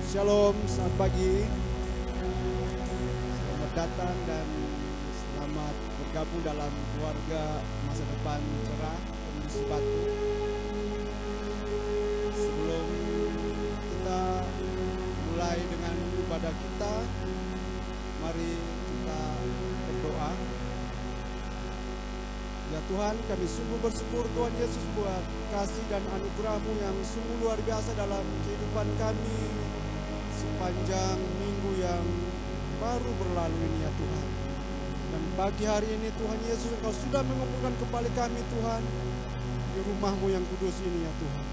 Shalom, selamat pagi. Selamat datang dan selamat bergabung dalam keluarga masa depan cerah Kondisi Batu. Sebelum kita mulai dengan ibadah kita, mari kita berdoa. Ya Tuhan, kami sungguh bersyukur Tuhan Yesus buat kasih dan anugerah-Mu yang sungguh luar biasa dalam kehidupan kami sepanjang minggu yang baru berlalu ini ya Tuhan. Dan pagi hari ini Tuhan Yesus, Engkau sudah mengumpulkan kembali kami Tuhan di rumah-Mu yang kudus ini ya Tuhan.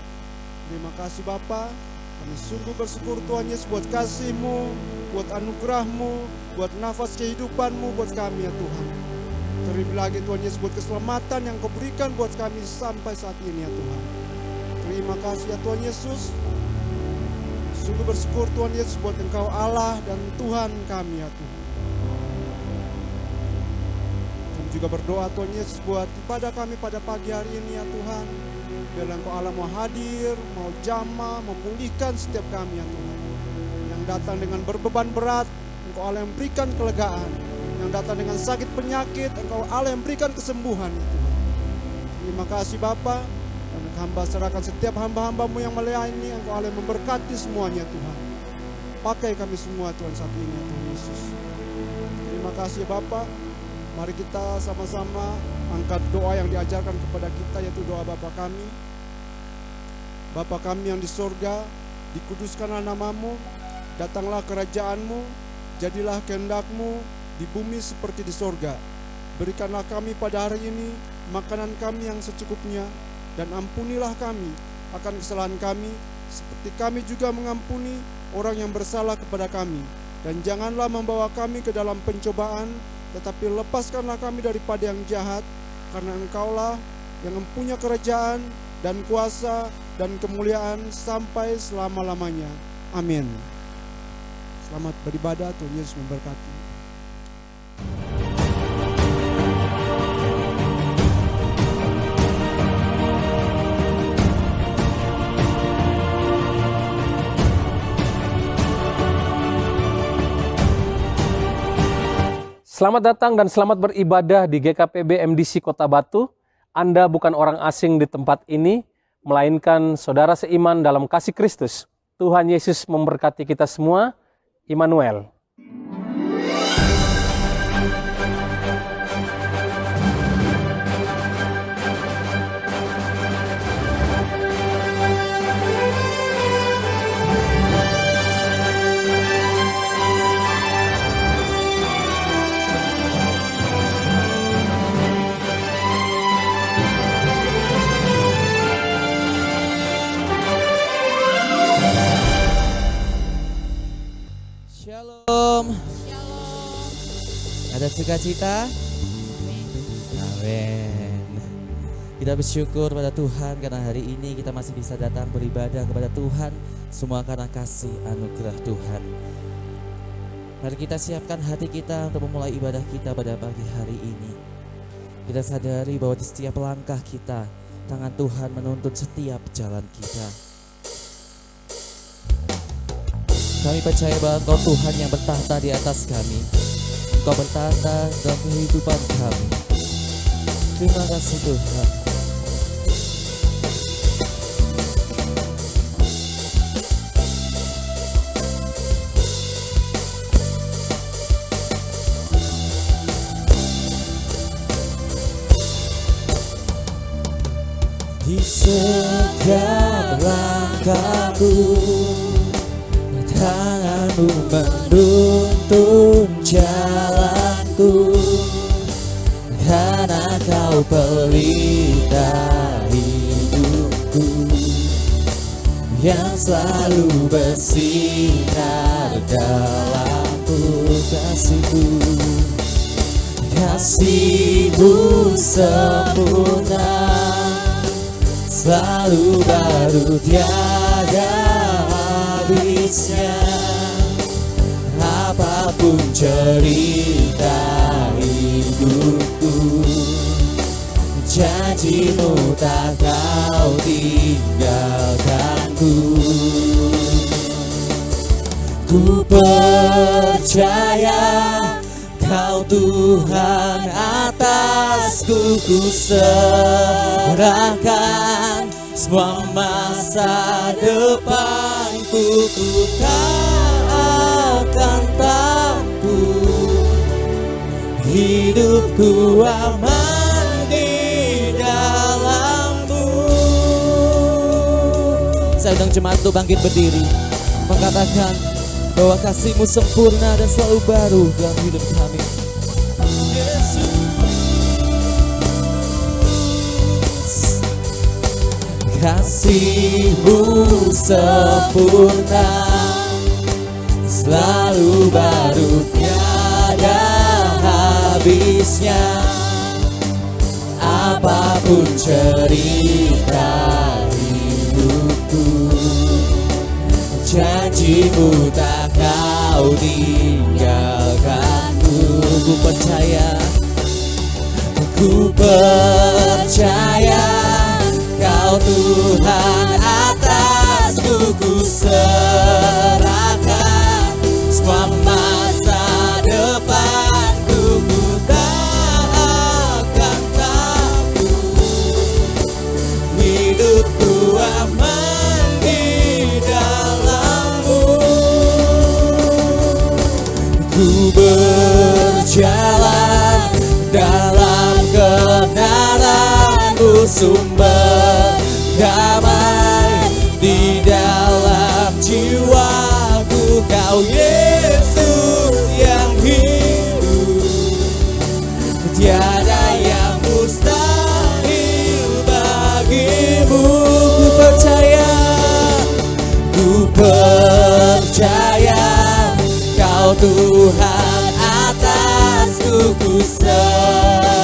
Terima kasih Bapa. Kami sungguh bersyukur Tuhan Yesus buat kasih-Mu, buat anugerah-Mu, buat nafas kehidupan-Mu buat kami ya Tuhan. Terlebih lagi Tuhan Yesus buat keselamatan yang Kau berikan buat kami sampai saat ini ya Tuhan. Terima kasih ya Tuhan Yesus. Sungguh bersyukur Tuhan Yesus buat Engkau Allah dan Tuhan kami ya Tuhan. Kami juga berdoa Tuhan Yesus buat ibadah kami pada pagi hari ini ya Tuhan. Biar Engkau Allah mau hadir, mau jamah, mau pulihkan setiap kami ya Tuhan. Yang datang dengan berbeban berat, Engkau Allah yang berikan kelegaan. Yang datang dengan sakit penyakit, Engkau Allah yang berikan kesembuhan ya Tuhan. Terima kasih Bapa. Dan hamba serahkan setiap hamba-hamba-Mu yang melayani, Engkau Allah yang memberkati semuanya Tuhan. Pakai kami semua Tuhan saat ini ya Tuhan Yesus. Terima kasih Bapa. Mari kita sama-sama angkat doa yang diajarkan kepada kita, yaitu doa Bapa kami. Bapa kami yang di sorga, dikuduskanlah nama-Mu, datanglah kerajaan-Mu, jadilah kehendak-Mu di bumi seperti di sorga. Berikanlah kami pada hari ini makanan kami yang secukupnya, dan ampunilah kami akan kesalahan kami, seperti kami juga mengampuni orang yang bersalah kepada kami. Dan janganlah membawa kami ke dalam pencobaan, tetapi lepaskanlah kami daripada yang jahat, karena Engkaulah yang mempunyai kerajaan dan kuasa dan kemuliaan sampai selama-lamanya. Amin. Selamat beribadah, Tuhan Yesus memberkati. Selamat datang dan selamat beribadah di GKPB MDC Kota Batu. Anda bukan orang asing di tempat ini, melainkan saudara seiman dalam kasih Kristus. Tuhan Yesus memberkati kita semua. Immanuel. Shalom. Ada sukacita? Amin. Kita bersyukur pada Tuhan karena hari ini kita masih bisa datang beribadah kepada Tuhan. Semua karena kasih anugerah Tuhan. Mari kita siapkan hati kita untuk memulai ibadah kita pada pagi hari ini. Kita sadari bahwa di setiap langkah kita, tangan Tuhan menuntun setiap jalan kita. Kami percaya bahwa Engkau Tuhan yang bertahta di atas kami. Engkau bertahta dalam kehidupan kami. Terima kasih Tuhan. Di setiap langkahku, tangan-Mu menuntun jalanku, karena Kau pelita hidupku, yang selalu bersinar dalamku. Kasih-Mu, kasih-Mu sempurna, selalu baru tiada habisnya. Apapun cerita hidupku, janji-Mu tak Kau tinggalkanku. percaya Kau Tuhan atasku, ku serahkan semua masa depanku, ku tak akan takut. Hidupku aman di dalam-Mu. Saya undang jemaat untuk bangkit berdiri, mengatakan bahwa kasih-Mu sempurna dan selalu baru dalam hidup kami. Yesus, kasih-Mu sempurna, selalu baru, tiada habisnya. Apapun cerita hidupku, janji-Mu tak Kau tinggalkanku. Ku percaya Kau Tuhan atasku, ku serahkan semua masa depanku, ku tak akan takut. Hidupku aman di dalam-Mu. Ku berjalan dalam kebenaran-Mu, sumber damai di dalam jiwaku. Kau Yesus yang hidup, tiada yang mustahil bagi-Mu. Ku percaya Kau Tuhan atasku, ku serahkan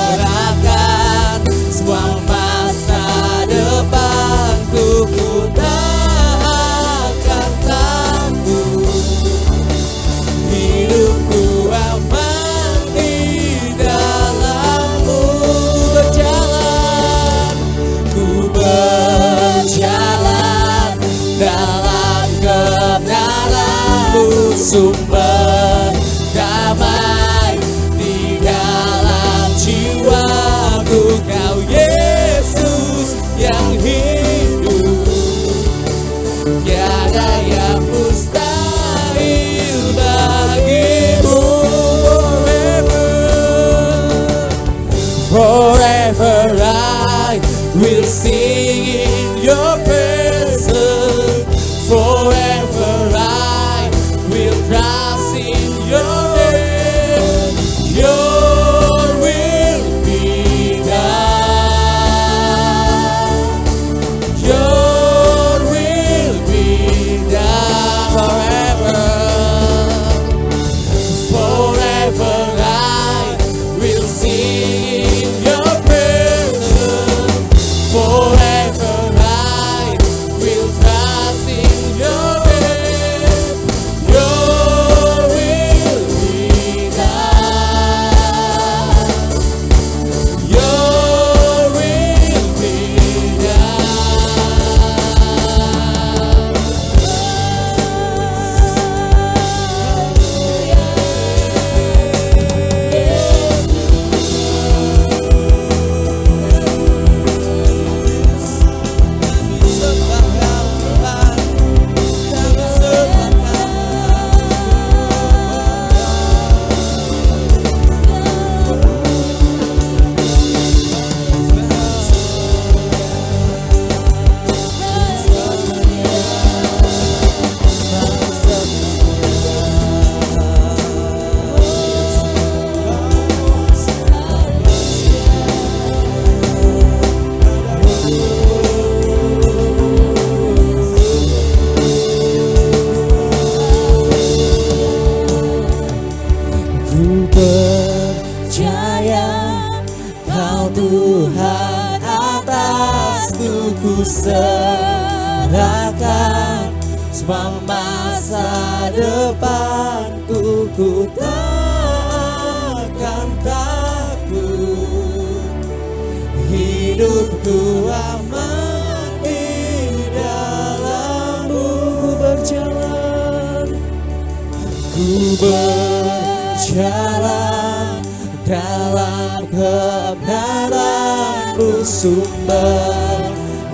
semua masa depanku, ku tak akan takut. Hidupku aman di dalam-Mu. Ku berjalan dalam kebenaran-Mu, sumber damai di dalam jiwaku. Kau Yesus yang hidup, tiada yang mustahil bagi-Mu. Forever I will sing in Your presence. Forever I will trust in Your name. Your will be done. Your will be done. Forever I will sing in Your presence. Forever I will trust in Your name. Your will be done. Your will be Ku percaya Kau Tuhan atasku, ku serahkan semua masa depanku, ku tak akan takut. Hidupku aman di dalam-Mu. Ku berjalan dalam kebenaran-Mu, sumber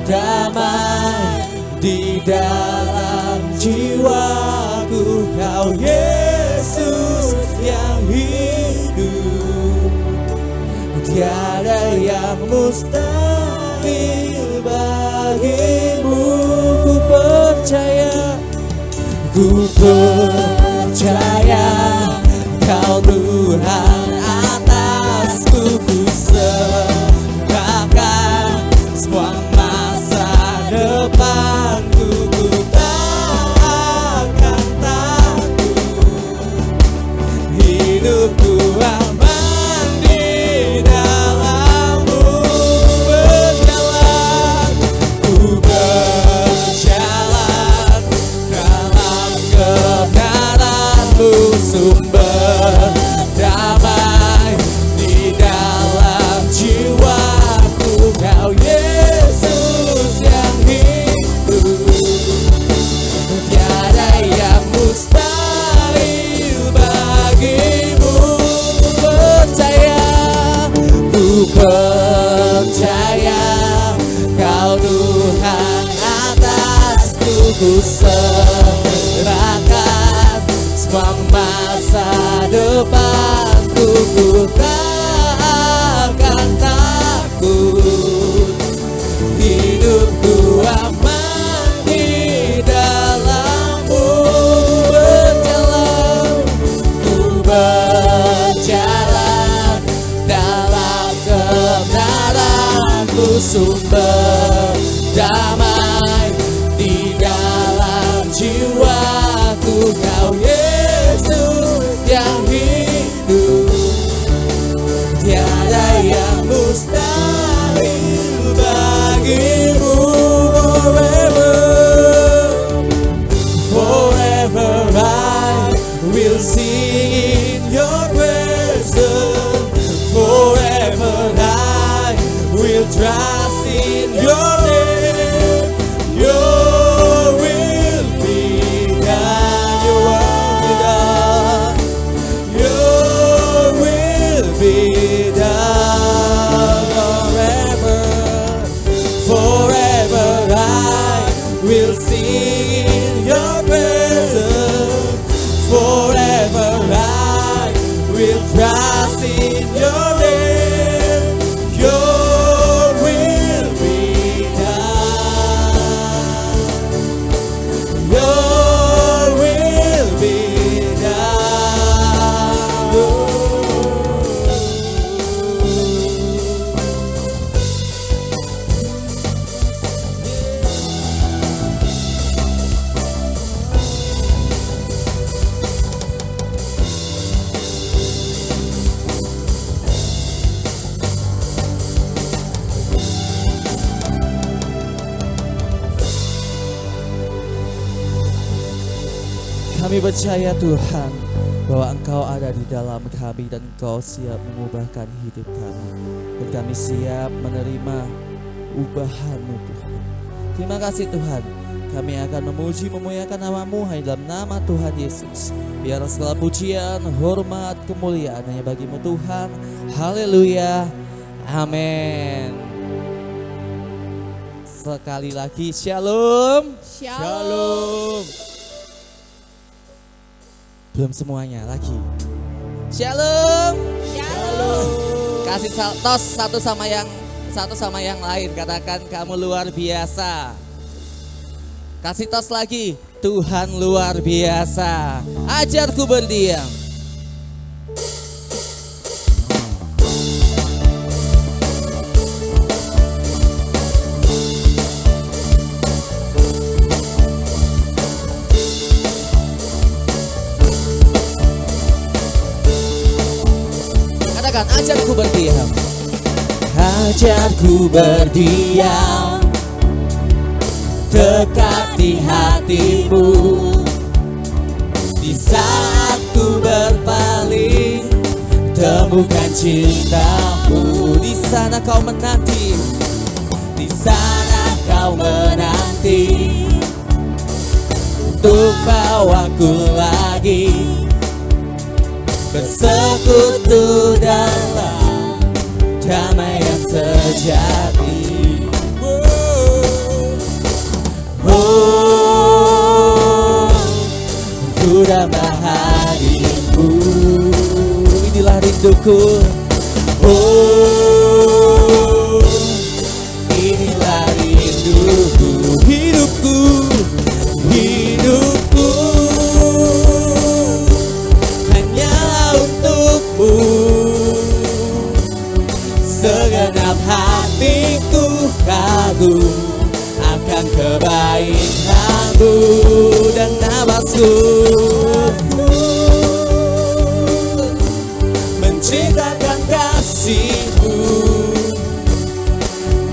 damai di dalam jiwaku. Kau Yesus yang hidup, tiada yang mustahil bagimu. Ku percaya, ku percaya, Kau Tuhan atasku. Ku serahkan semua masa depanku. Ku tak akan takut, hidupku aman di dalam-Mu. Berjalan, ku berjalan dalam kebenaran-Mu, sumber damai di dalam jiwaku. Kau Yesus yang hidup, tiada yang mustahil bagimu. Percaya, ku percaya, Kau Tuhan atasku. Ku serahkan semua masa depanku. Ku tak akan takut, hidupku aman di dalam-Mu. Berjalan, ku berjalan dalam kebenaran-Mu, sumber damai di dalam jiwaku. Kau Yesus yang hidup, tiada yang mustahil bagimu. Forever, forever I will sing in your presence. Forever I will trust in your name. Your will be done, your will be done, your will be done. Forever, forever I will sing in your presence. Forever I will trust in your name. Your will be done. Your will be done. Kami percaya Tuhan bahwa Engkau ada di dalam kami dan Engkau siap mengubahkan hidup kami. Dan kami siap menerima ubahan-Mu Tuhan. Terima kasih Tuhan. Kami akan memuji memuliakan nama-Mu hanya dalam nama Tuhan Yesus. Biar segala pujian, hormat, kemuliaan hanya bagi-Mu Tuhan. Haleluya. Amin. Sekali lagi shalom. Shalom. Belum semuanya lagi. Shalom. Shalom. Kasih tos satu sama yang lain. Katakan kamu luar biasa. Kasih tos lagi. Tuhan luar biasa. Ajarku berdiam. Ajarku berdiam, ajarku berdiam dekat di hati-Mu. Di saat ku berpaling, temukan cinta-Mu. Di sana Kau menanti, di sana Kau menanti untuk bawaku lagi bersekutu dalam damai yang sejati. Oh, ku dapat hadirmu, inilah rinduku. Oh, inilah rinduku, hidupku, hidupku hanya untukmu. Segenap hatiku kagum akan kebaikanmu dan nafasku menciptakan kasihmu.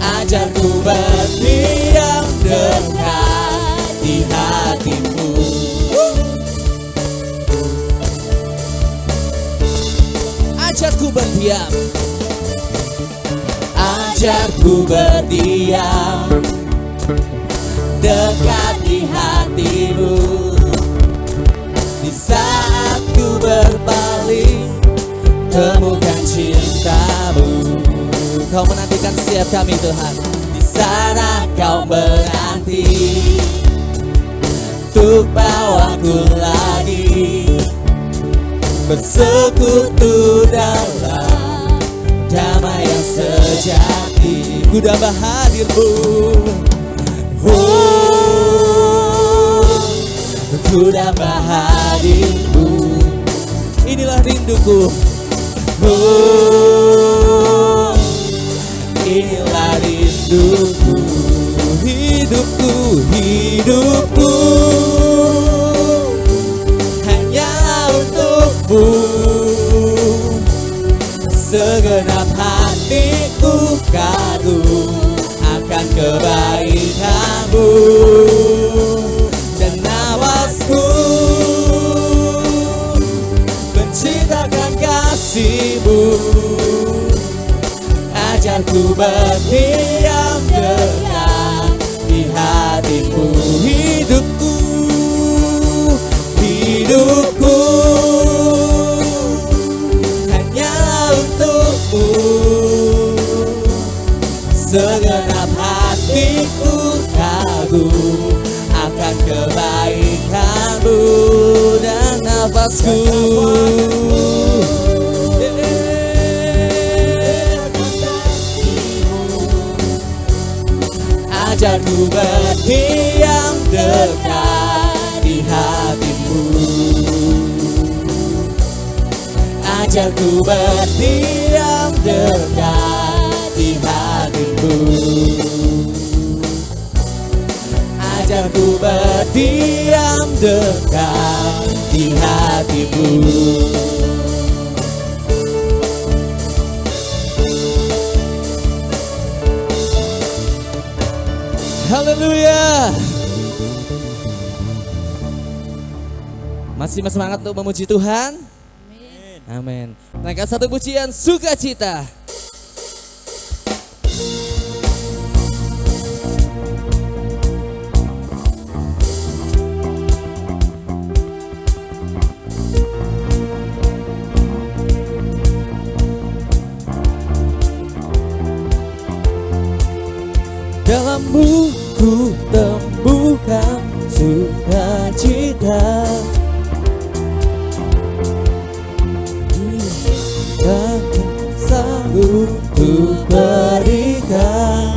Ajarku berdiam dekat di hatimu. Ajarku berdiam, ajarku berdiam dekat di hatimu. Di saat ku berpaling, temukan cintamu. Kau menantikan setiap kami Tuhan. Di sana kau menanti untuk bawaku lagi bersekutu dalam damai yang sejati. Ku dapat hadirmu. Oh, ku dapat hadirmu. Inilah rinduku. Oh, inilah rinduku. Hidupku, hidupku hanya untukmu. Segenap hatiku kagum akan kebaikanmu dan nafasku menciptakan kasihmu. Ajarku berdiam dekat di hatimu. Hidupku, hidupku hanya untukmu. Segenap hatiku kagum akan kebaikanmu dan nafasku. Ajarku berdiam dekat di hatimu. Ajarku berdiam dekat di hatimu. Ajarku berdiam dekat di hatimu. Haleluya. Masih semangat untuk memuji Tuhan? Amin. Naikkan satu pujian sukacita. Dalammu ku temukan sukacita. Takkan sanggup ku berikan.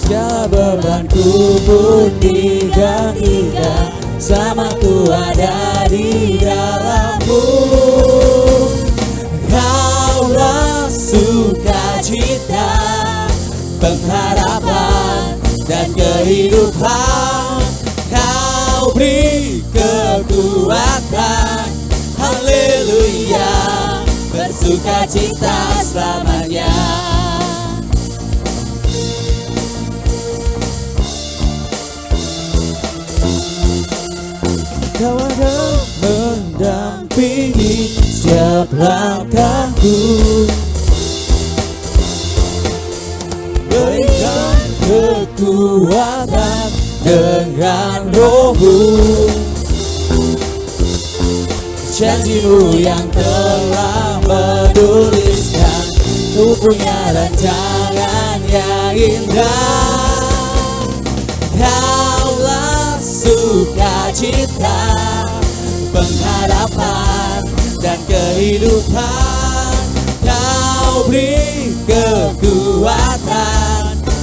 Segala bebanku pun digantikan, selamaku ada di dalammu. Kaulah sukacita, pengharapan dan kehidupan. Kau beri kekuatan, haleluya, bersukacita selamanya. Kau ada mendampingi setiap langkahku, berikan kekuatan dengan Roh-Mu. janjimu yang telah menuliskan. Ku punya rancangan yang indah. Kaulah sukacita, pengharapan dan kehidupan. Kau beri kekuatan.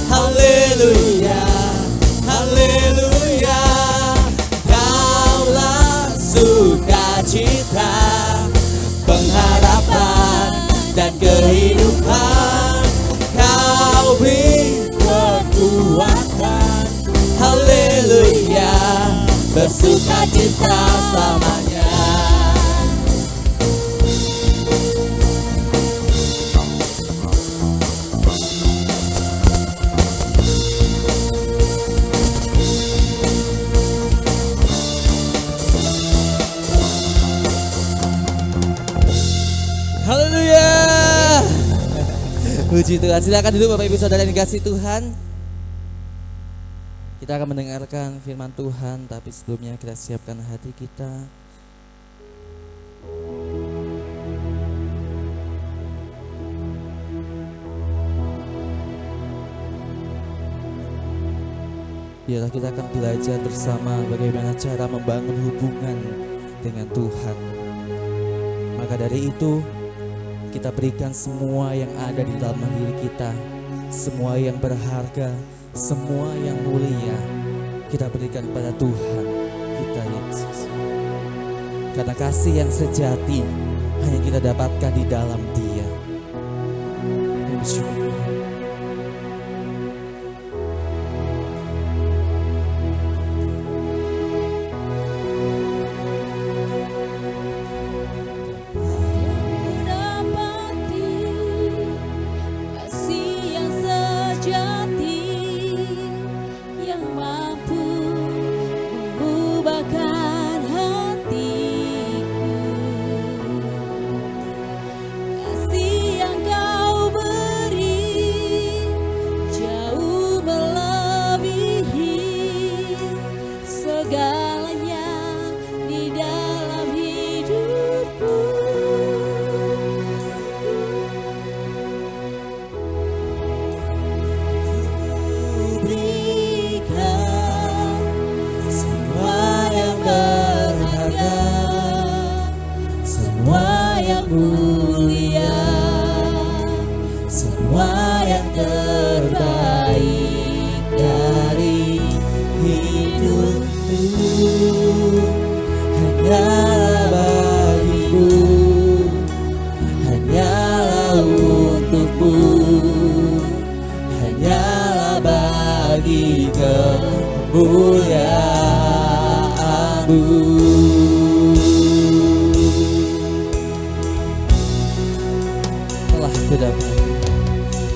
Haleluya, haleluya. Kaulah sukacita, pengharapan dan kehidupan. Kau beri kekuatan. Haleluya, bersukacita selamanya. Haleluya. Puji Tuhan. Silakan duduk Bapak Ibu Saudara yang dikasihi Tuhan. Kita akan mendengarkan firman Tuhan, tapi sebelumnya kita siapkan hati kita. Biarlah kita akan belajar bersama bagaimana cara membangun hubungan dengan Tuhan. Maka dari itu, kita berikan semua yang ada di dalam diri kita, semua yang berharga, semua yang mulia, kita berikan kepada Tuhan kita Yesus. Karena kasih yang sejati hanya kita dapatkan di dalam Dia. Bersyukur.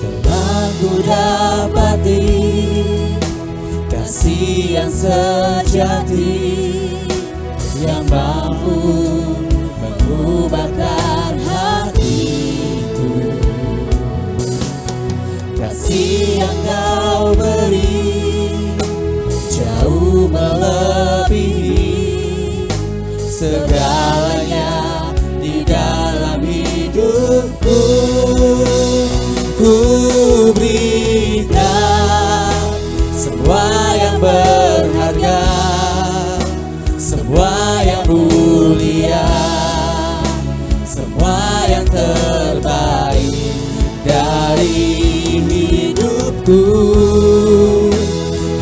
Telah ku dapati kasih yang sejati yang mampu mengubahkan hatiku. Kasih yang kau beri jauh melebihi segalanya di dalam hidupku. Ku berikan semua yang berharga, semua yang mulia, semua yang terbaik dari hidupku.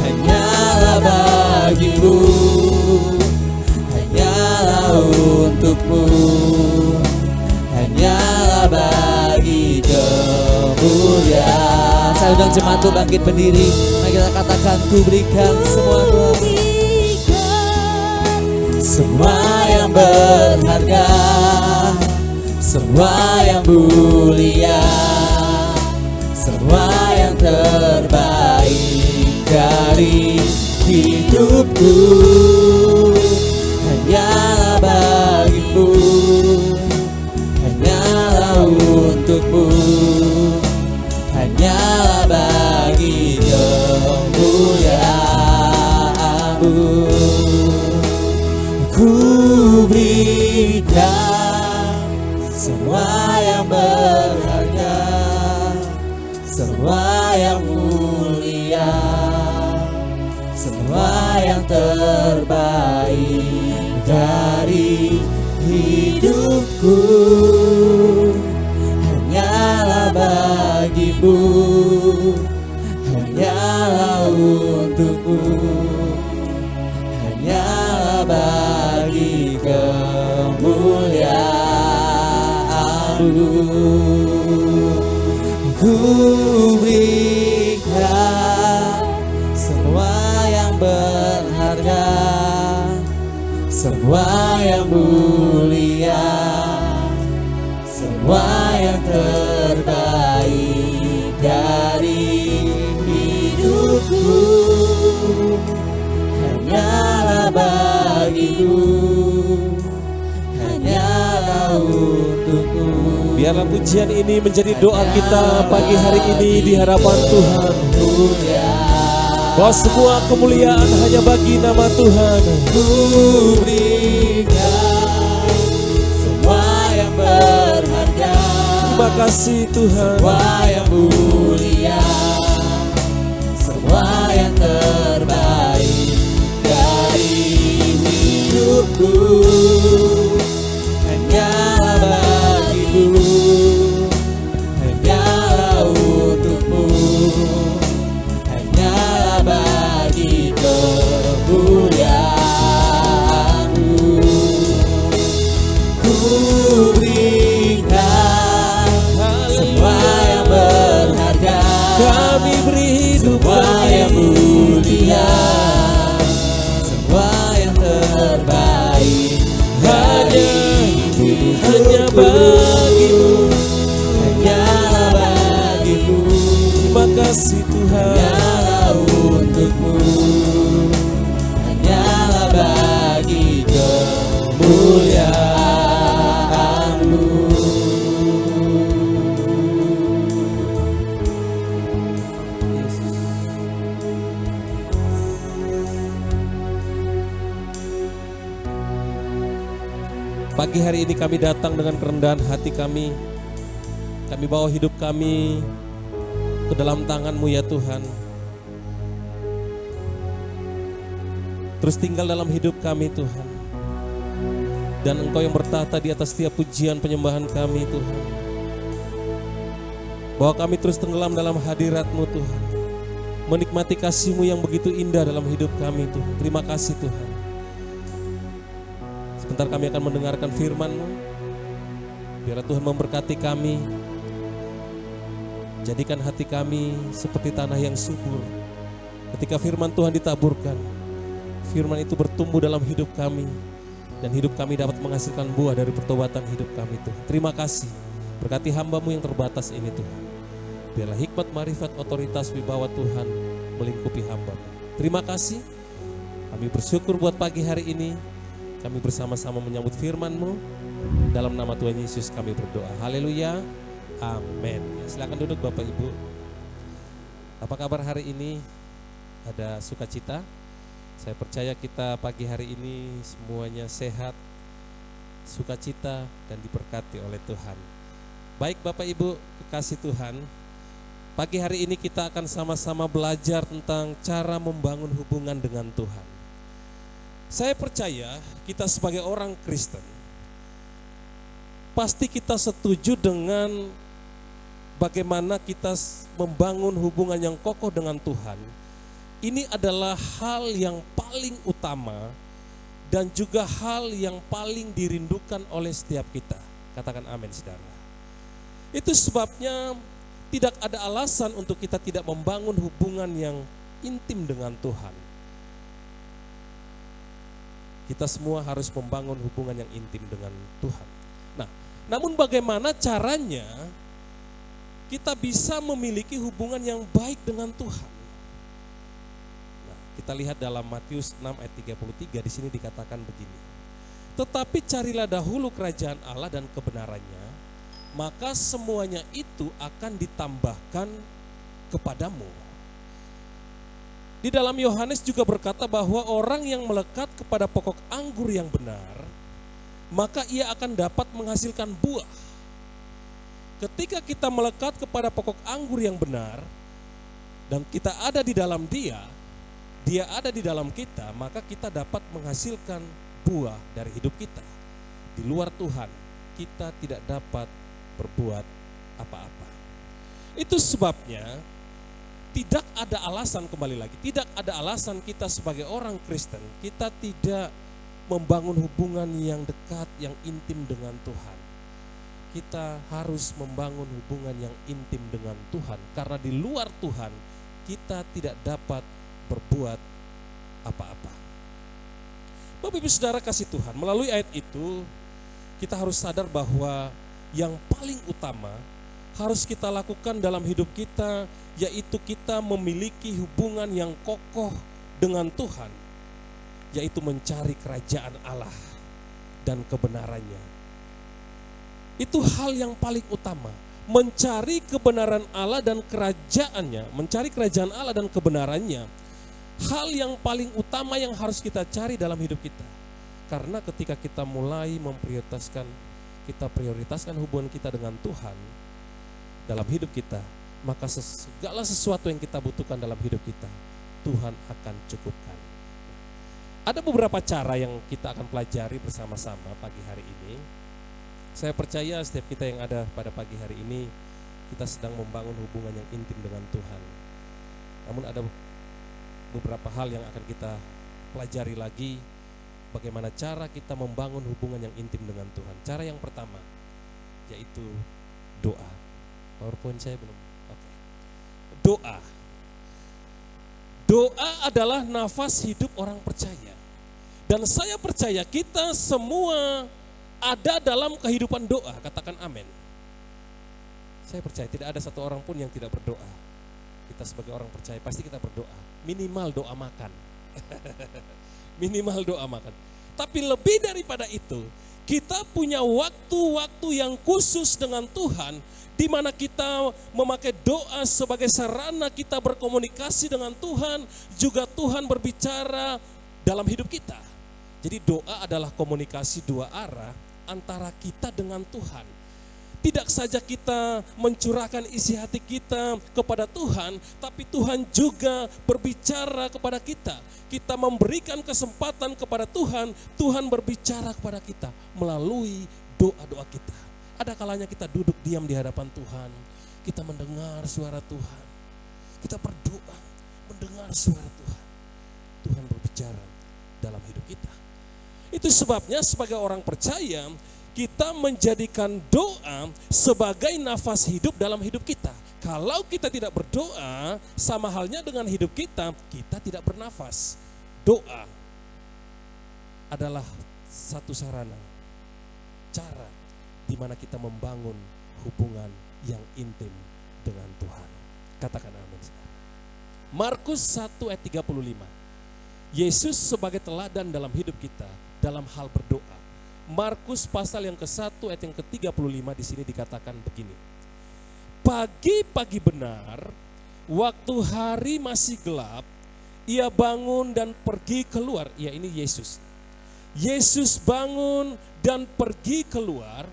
Hanyalah bagimu, hanyalah untukmu, hanyalah bagi kemuliaan. Saya undang jemaat untuk bangkit berdiri. Mari kita katakan, ku berikan semua Tuhan. Semua yang berharga, semua yang mulia, semua yang terbaik dari hidupku. Hanyalah bagimu, hanyalah untukmu, hanyalah bagi kemuliaan-Mu. Ku berikan semua yang berharga, semua yang mulia, semua yang terbaik dari hidupku hanyalah bagimu, hanyalah untukmu, hanyalah bagi kemuliaanmu. Ku berikan semua yang berharga, semua yang mulia, semua yang terbaik dari hidupku hanyalah bagimu, hanyalah untukmu. Biarlah pujian ini menjadi doa kita pagi hari ini di hadapan Tuhan. Bahwa semua kemuliaan hanya bagi nama Tuhan. Ku berikan semua yang berharga, Terima kasih Tuhan. semua yang mulia, semua yang terbaik dari hidupku hanyalah bagimu, hanyalah untukmu, hanyalah bagi kemuliaanmu. Ku berikan semua yang berharga, Kami beri hidup semua yang kami. mulia, semua yang terbaik Hanya bagimu. hanyalah bagimu, Terima kasih Tuhan. hanyalah untukmu, hanyalah bagi kemuliaanmu. Pagi hari ini kami datang dengan kerendahan hati kami. Kami bawa hidup kami ke dalam tangan-Mu ya Tuhan. Terus tinggal dalam hidup kami Tuhan. Dan Engkau yang bertahta di atas setiap pujian penyembahan kami Tuhan. Bahwa kami terus tenggelam dalam hadirat-Mu Tuhan. Menikmati kasih-Mu yang begitu indah dalam hidup kami Tuhan. Terima kasih Tuhan. Sebentar kami akan mendengarkan firman-Mu. Biarlah Tuhan memberkati kami. Jadikan hati kami seperti tanah yang subur. Ketika firman Tuhan ditaburkan, firman itu bertumbuh dalam hidup kami. Dan hidup kami dapat menghasilkan buah dari pertobatan hidup kami Tuhan. Terima kasih. Berkati hamba-Mu yang terbatas ini Tuhan. Biarlah hikmat, marifat, otoritas, wibawa Tuhan melingkupi hamba-Mu. Terima kasih. Kami bersyukur buat pagi hari ini. Kami bersama-sama menyambut firman-Mu. Dalam nama Tuhan Yesus kami berdoa. Haleluya. Amin. Silakan duduk Bapak Ibu. Apa kabar hari ini? Ada sukacita? Saya percaya kita pagi hari ini semuanya sehat, sukacita, dan diberkati oleh Tuhan. Baik Bapak Ibu, kekasih Tuhan. Pagi hari ini kita akan sama-sama belajar tentang cara membangun hubungan dengan Tuhan. Saya percaya kita sebagai orang Kristen, pasti kita setuju dengan bagaimana kita membangun hubungan yang kokoh dengan Tuhan. Ini adalah hal yang paling utama dan juga hal yang paling dirindukan oleh setiap kita. Katakan amin saudara. Itu sebabnya tidak ada alasan untuk kita tidak membangun hubungan yang intim dengan Tuhan. Kita semua harus membangun hubungan yang intim dengan Tuhan. Nah, namun bagaimana caranya kita bisa memiliki hubungan yang baik dengan Tuhan? Nah, kita lihat dalam Matius 6 ayat 33, di sini dikatakan begini. Tetapi carilah dahulu kerajaan Allah dan kebenarannya, maka semuanya itu akan ditambahkan kepadamu. Di dalam Yohanes juga berkata bahwa orang yang melekat kepada pokok anggur yang benar, maka ia akan dapat menghasilkan buah. Ketika kita melekat kepada pokok anggur yang benar, dan kita ada di dalam dia ada di dalam kita, maka kita dapat menghasilkan buah dari hidup kita. Di luar Tuhan, kita tidak dapat berbuat apa-apa. Itu sebabnya tidak ada alasan, kembali lagi, tidak ada alasan kita sebagai orang Kristen, kita tidak membangun hubungan yang dekat, yang intim dengan Tuhan. Kita harus membangun hubungan yang intim dengan Tuhan, karena di luar Tuhan kita tidak dapat berbuat apa-apa. Bapak Ibu Saudara kasih Tuhan, melalui ayat itu kita harus sadar bahwa yang paling utama harus kita lakukan dalam hidup kita, yaitu kita memiliki hubungan yang kokoh dengan Tuhan, yaitu mencari kerajaan Allah dan kebenarannya. Itu hal yang paling utama, mencari kebenaran Allah dan kerajaannya, mencari kerajaan Allah dan kebenarannya. Hal yang paling utama yang harus kita cari dalam hidup kita. Karena ketika kita mulai kita prioritaskan hubungan kita dengan Tuhan dalam hidup kita, maka segala sesuatu yang kita butuhkan dalam hidup kita, Tuhan akan cukupkan. Ada beberapa cara yang kita akan pelajari bersama-sama pagi hari ini. Saya percaya setiap kita yang ada pada pagi hari ini, kita sedang membangun hubungan yang intim dengan Tuhan. Namun ada beberapa hal yang akan kita pelajari lagi, bagaimana cara kita membangun hubungan yang intim dengan Tuhan. Cara yang pertama, yaitu doa. PowerPoint saya belum. Oke. Doa. Doa adalah nafas hidup orang percaya. Dan saya percaya kita semua ada dalam kehidupan doa. Katakan amin. Saya percaya tidak ada satu orang pun yang tidak berdoa. Kita sebagai orang percaya pasti kita berdoa. Minimal doa makan. Minimal doa makan. Tapi lebih daripada itu, kita punya waktu-waktu yang khusus dengan Tuhan, di mana kita memakai doa sebagai sarana kita berkomunikasi dengan Tuhan, juga Tuhan berbicara dalam hidup kita. Jadi doa adalah komunikasi dua arah antara kita dengan Tuhan. Tidak saja kita mencurahkan isi hati kita kepada Tuhan, tapi Tuhan juga berbicara kepada kita. Kita memberikan kesempatan kepada Tuhan, Tuhan berbicara kepada kita melalui doa-doa kita. Ada kalanya kita duduk diam di hadapan Tuhan, kita mendengar suara Tuhan. Kita berdoa, mendengar suara Tuhan. Tuhan berbicara dalam hidup kita. Itu sebabnya sebagai orang percaya, kita menjadikan doa sebagai nafas hidup dalam hidup kita. Kalau kita tidak berdoa, sama halnya dengan hidup kita, kita tidak bernafas. Doa adalah satu sarana, cara di mana kita membangun hubungan yang intim dengan Tuhan. Katakan amin. Markus 1 ayat 35. Yesus sebagai teladan dalam hidup kita dalam hal berdoa. Markus pasal yang ke-1 ayat yang ke-35 di sini dikatakan begini. Pagi-pagi benar, waktu hari masih gelap, ia bangun dan pergi keluar. Ya, ini Yesus. Yesus bangun dan pergi keluar.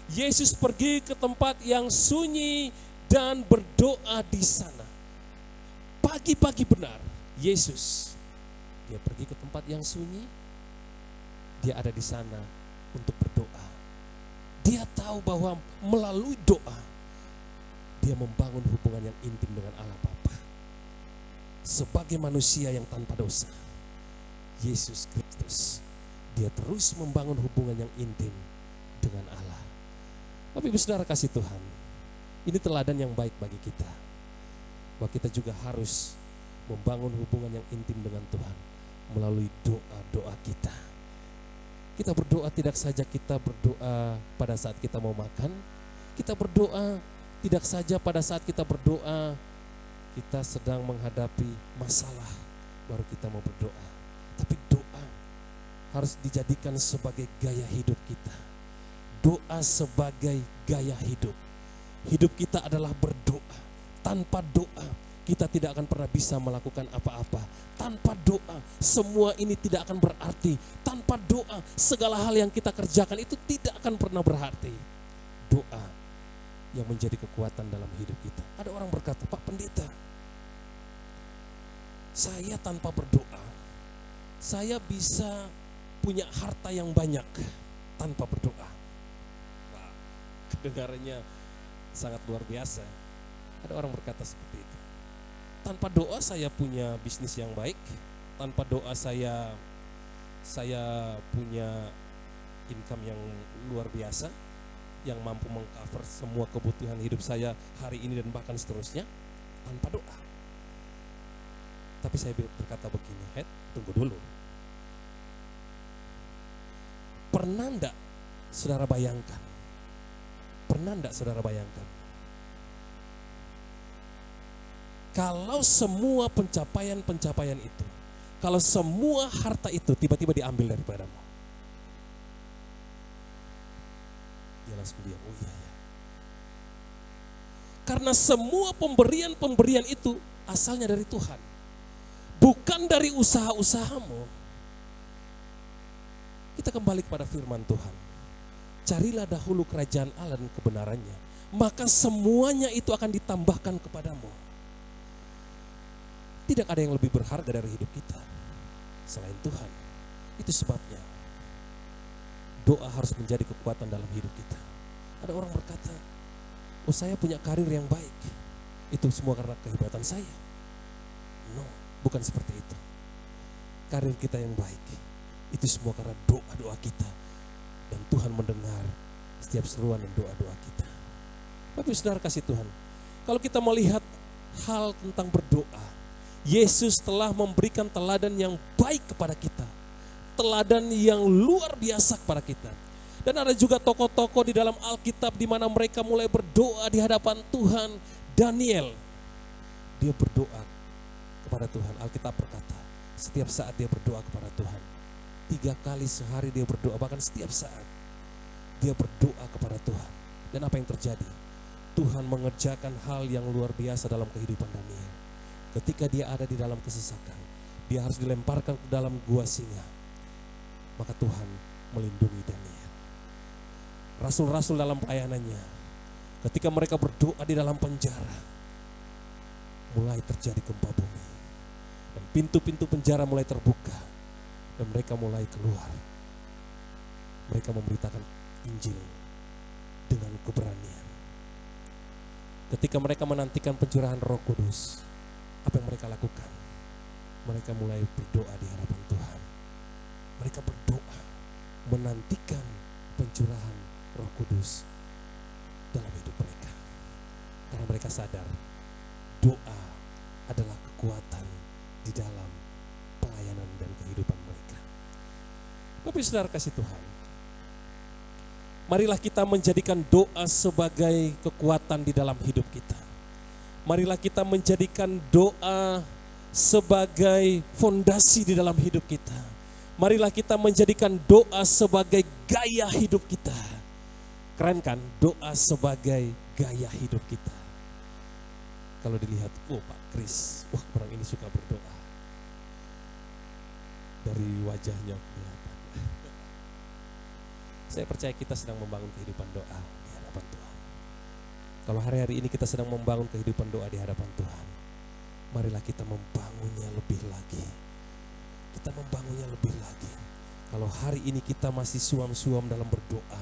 Yesus pergi ke tempat yang sunyi dan berdoa di sana. Pagi-pagi benar, Yesus dia pergi ke tempat yang sunyi. Dia ada di sana untuk berdoa. Dia tahu bahwa melalui doa dia membangun hubungan yang intim dengan Allah Bapa. Sebagai manusia yang tanpa dosa, Yesus Kristus, dia terus membangun hubungan yang intim dengan Allah. Bapak Ibu Saudara kasih Tuhan, ini teladan yang baik bagi kita, bahwa kita juga harus membangun hubungan yang intim dengan Tuhan melalui doa-doa kita. Kita berdoa tidak saja kita berdoa pada saat kita mau makan, kita berdoa tidak saja pada saat kita berdoa kita sedang menghadapi masalah baru kita mau berdoa. Tapi doa harus dijadikan sebagai gaya hidup kita. Doa sebagai gaya hidup. Hidup kita adalah berdoa. Tanpa doa kita tidak akan pernah bisa melakukan apa-apa. Tanpa doa, semua ini tidak akan berarti. Tanpa doa, segala hal yang kita kerjakan itu tidak akan pernah berarti. Doa yang menjadi kekuatan dalam hidup kita. Ada orang berkata, Pak Pendeta, saya tanpa berdoa, saya bisa punya harta yang banyak tanpa berdoa. Wah, kedengarannya sangat luar biasa. Ada orang berkata seperti itu. Tanpa doa saya punya bisnis yang baik, tanpa doa saya punya income yang luar biasa, yang mampu mengcover semua kebutuhan hidup saya hari ini dan bahkan seterusnya, tanpa doa. Tapi saya berkata begini, tunggu dulu. Pernah enggak saudara bayangkan? Kalau semua pencapaian itu, kalau semua harta itu tiba-tiba diambil daripadamu. Dia langsung diam, oh iya ya. Karena semua pemberian itu asalnya dari Tuhan. Bukan dari usaha-usahamu. Kita kembali kepada firman Tuhan. Carilah dahulu kerajaan Allah dan kebenarannya. Maka semuanya itu akan ditambahkan kepadamu. Tidak ada yang lebih berharga dari hidup kita selain Tuhan. Itu sebabnya doa harus menjadi kekuatan dalam hidup kita. Ada orang berkata, oh saya punya karir yang baik, itu semua karena kehebatan saya. No, bukan seperti itu. Karir kita yang baik, itu semua karena doa-doa kita. Dan Tuhan mendengar setiap seruan dan doa-doa kita. Bapak saudara kasih Tuhan, kalau kita melihat hal tentang berdoa, Yesus telah memberikan teladan yang baik kepada kita. Teladan yang luar biasa kepada kita. Dan ada juga tokoh-tokoh di dalam Alkitab di mana mereka mulai berdoa di hadapan Tuhan. Daniel, dia berdoa kepada Tuhan. Alkitab berkata, setiap saat dia berdoa kepada Tuhan. 3 kali sehari dia berdoa, bahkan setiap saat dia berdoa kepada Tuhan. Dan apa yang terjadi? Tuhan mengerjakan hal yang luar biasa dalam kehidupan Daniel. Ketika dia ada di dalam kesesakan, dia harus dilemparkan ke dalam gua singa. Maka Tuhan melindungi Daniel. Rasul-rasul dalam pelayanannya, ketika mereka berdoa di dalam penjara, mulai terjadi gempa bumi. Dan pintu-pintu penjara mulai terbuka. Dan mereka mulai keluar. Mereka memberitakan Injil dengan keberanian. Ketika mereka menantikan pencurahan Roh Kudus, apa yang mereka lakukan? Mereka mulai berdoa di hadapan Tuhan. Mereka berdoa menantikan pencurahan Roh Kudus dalam hidup mereka. Karena mereka sadar doa adalah kekuatan di dalam pelayanan dan kehidupan mereka. Bapak saudara kasih Tuhan, marilah kita menjadikan doa sebagai kekuatan di dalam hidup kita. Marilah kita menjadikan doa sebagai fondasi di dalam hidup kita. Marilah kita menjadikan doa sebagai gaya hidup kita. Keren kan? Doa sebagai gaya hidup kita. Kalau dilihat, oh Pak Kris, wah orang ini suka berdoa. Dari wajahnya kelihatan. Saya percaya kita sedang membangun kehidupan doa di hadapan Tuhan. Kalau hari-hari ini kita sedang membangun kehidupan doa di hadapan Tuhan, marilah kita membangunnya lebih lagi. Kita membangunnya lebih lagi. Kalau hari ini kita masih suam-suam dalam berdoa,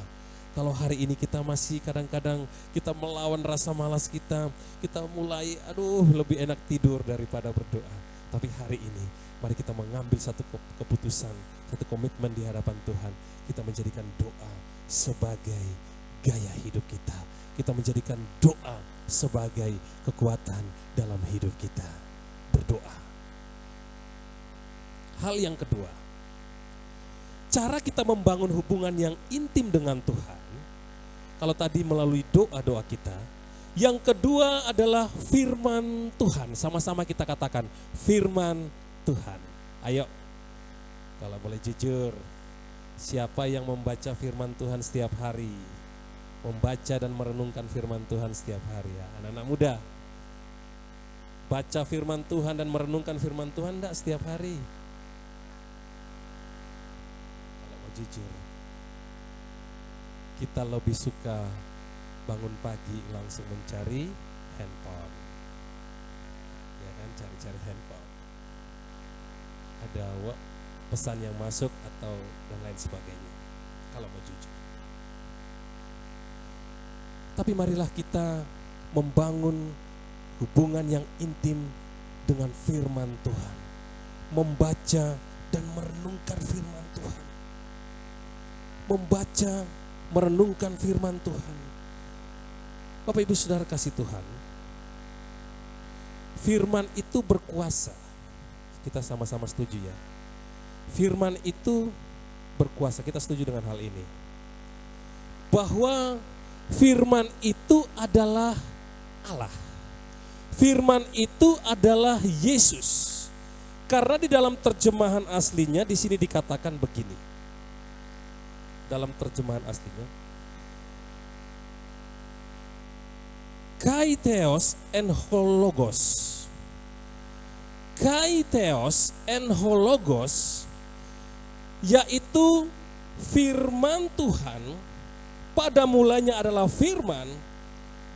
kalau hari ini kita masih kadang-kadang kita melawan rasa malas kita mulai lebih enak tidur daripada berdoa. Tapi hari ini mari kita mengambil satu keputusan, satu komitmen di hadapan Tuhan. Kita menjadikan doa sebagai gaya hidup kita. Kita menjadikan doa sebagai kekuatan dalam hidup kita. Berdoa. Hal yang kedua, cara kita membangun hubungan yang intim dengan Tuhan. Kalau tadi melalui doa-doa kita, yang kedua adalah firman Tuhan. Sama-sama kita katakan firman Tuhan. Ayo, kalau boleh jujur, siapa yang membaca firman Tuhan setiap hari? Membaca dan merenungkan firman Tuhan setiap hari ya, anak-anak muda. baca firman Tuhan dan merenungkan firman Tuhan enggak setiap hari? Kalau mau jujur, kita lebih suka bangun pagi langsung mencari handphone. Ya kan, cari-cari handphone. Ada pesan yang masuk atau dan lain sebagainya. Kalau mau jujur. Tapi marilah kita membangun hubungan yang intim dengan firman Tuhan. Membaca dan merenungkan firman Tuhan. Membaca, merenungkan firman Tuhan. Bapak Ibu Saudara kasih Tuhan, firman itu berkuasa. Kita sama-sama setuju ya. Firman itu berkuasa, kita setuju dengan hal ini. Bahwa firman itu adalah Allah. Firman itu adalah Yesus. Karena di dalam terjemahan aslinya di sini dikatakan begini. Dalam terjemahan aslinya, Kai theos en hologos. Kai theos en hologos, yaitu firman Tuhan. Pada mulanya adalah firman,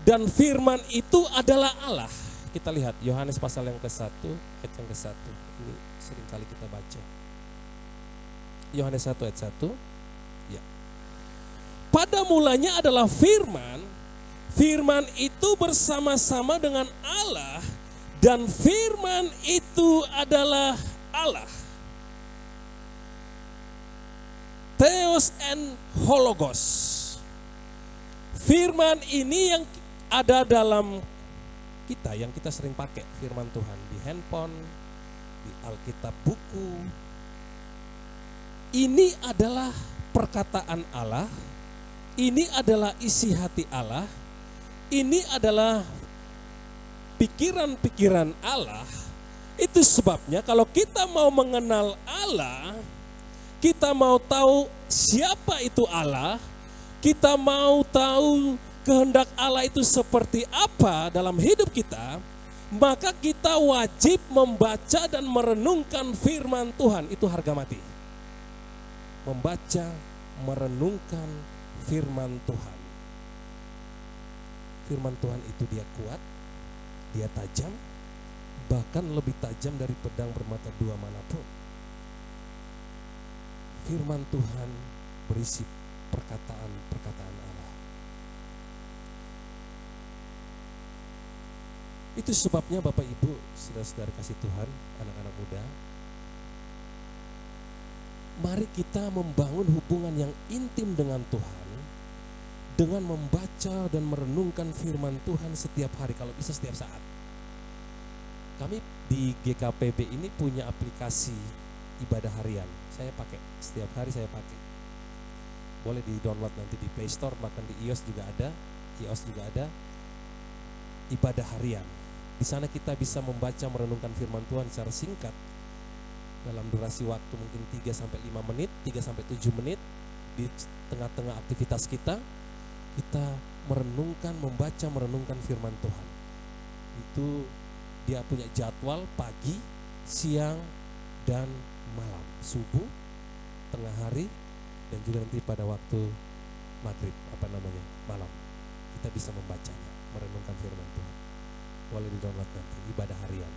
dan firman itu adalah Allah. Kita lihat Yohanes pasal yang ke-1 ayat yang ke-1. Ini sering kali kita baca. Yohanes 1 ayat 1. Ya. Pada mulanya adalah firman, firman itu bersama-sama dengan Allah, dan firman itu adalah Allah. Theos en hologos. Firman ini yang ada dalam kita, yang kita sering pakai firman Tuhan di handphone, di Alkitab buku. Ini adalah perkataan Allah, ini adalah isi hati Allah, ini adalah pikiran-pikiran Allah. Itu sebabnya kalau kita mau mengenal Allah, kita mau tahu siapa itu Allah, kita mau tahu kehendak Allah itu seperti apa dalam hidup kita, maka kita wajib membaca dan merenungkan firman Tuhan. Itu harga mati. Membaca, merenungkan firman Tuhan. Firman Tuhan itu dia kuat, dia tajam, bahkan lebih tajam dari pedang bermata dua manapun. Firman Tuhan berisi perkataan Allah. Itu sebabnya Bapak Ibu, saudara-saudara kasih Tuhan, anak-anak muda, mari kita membangun hubungan yang intim dengan Tuhan dengan membaca dan merenungkan firman Tuhan setiap hari, kalau bisa setiap saat. Kami di GKPB ini punya aplikasi ibadah harian. Saya pakai, setiap hari saya pakai. Boleh di-download nanti di Play Store, bahkan di iOS juga ada, ibadah harian. Di sana kita bisa membaca, merenungkan firman Tuhan secara singkat dalam durasi waktu mungkin 3-5 menit, 3-7 menit di tengah-tengah aktivitas kita merenungkan, membaca, merenungkan firman Tuhan. Itu dia punya jadwal pagi, siang, dan malam, subuh, tengah hari, dan juga nanti pada waktu maghrib, malam. Kita bisa membacanya, merenungkan firman Tuhan. Boleh di-download nanti, ibadah harian.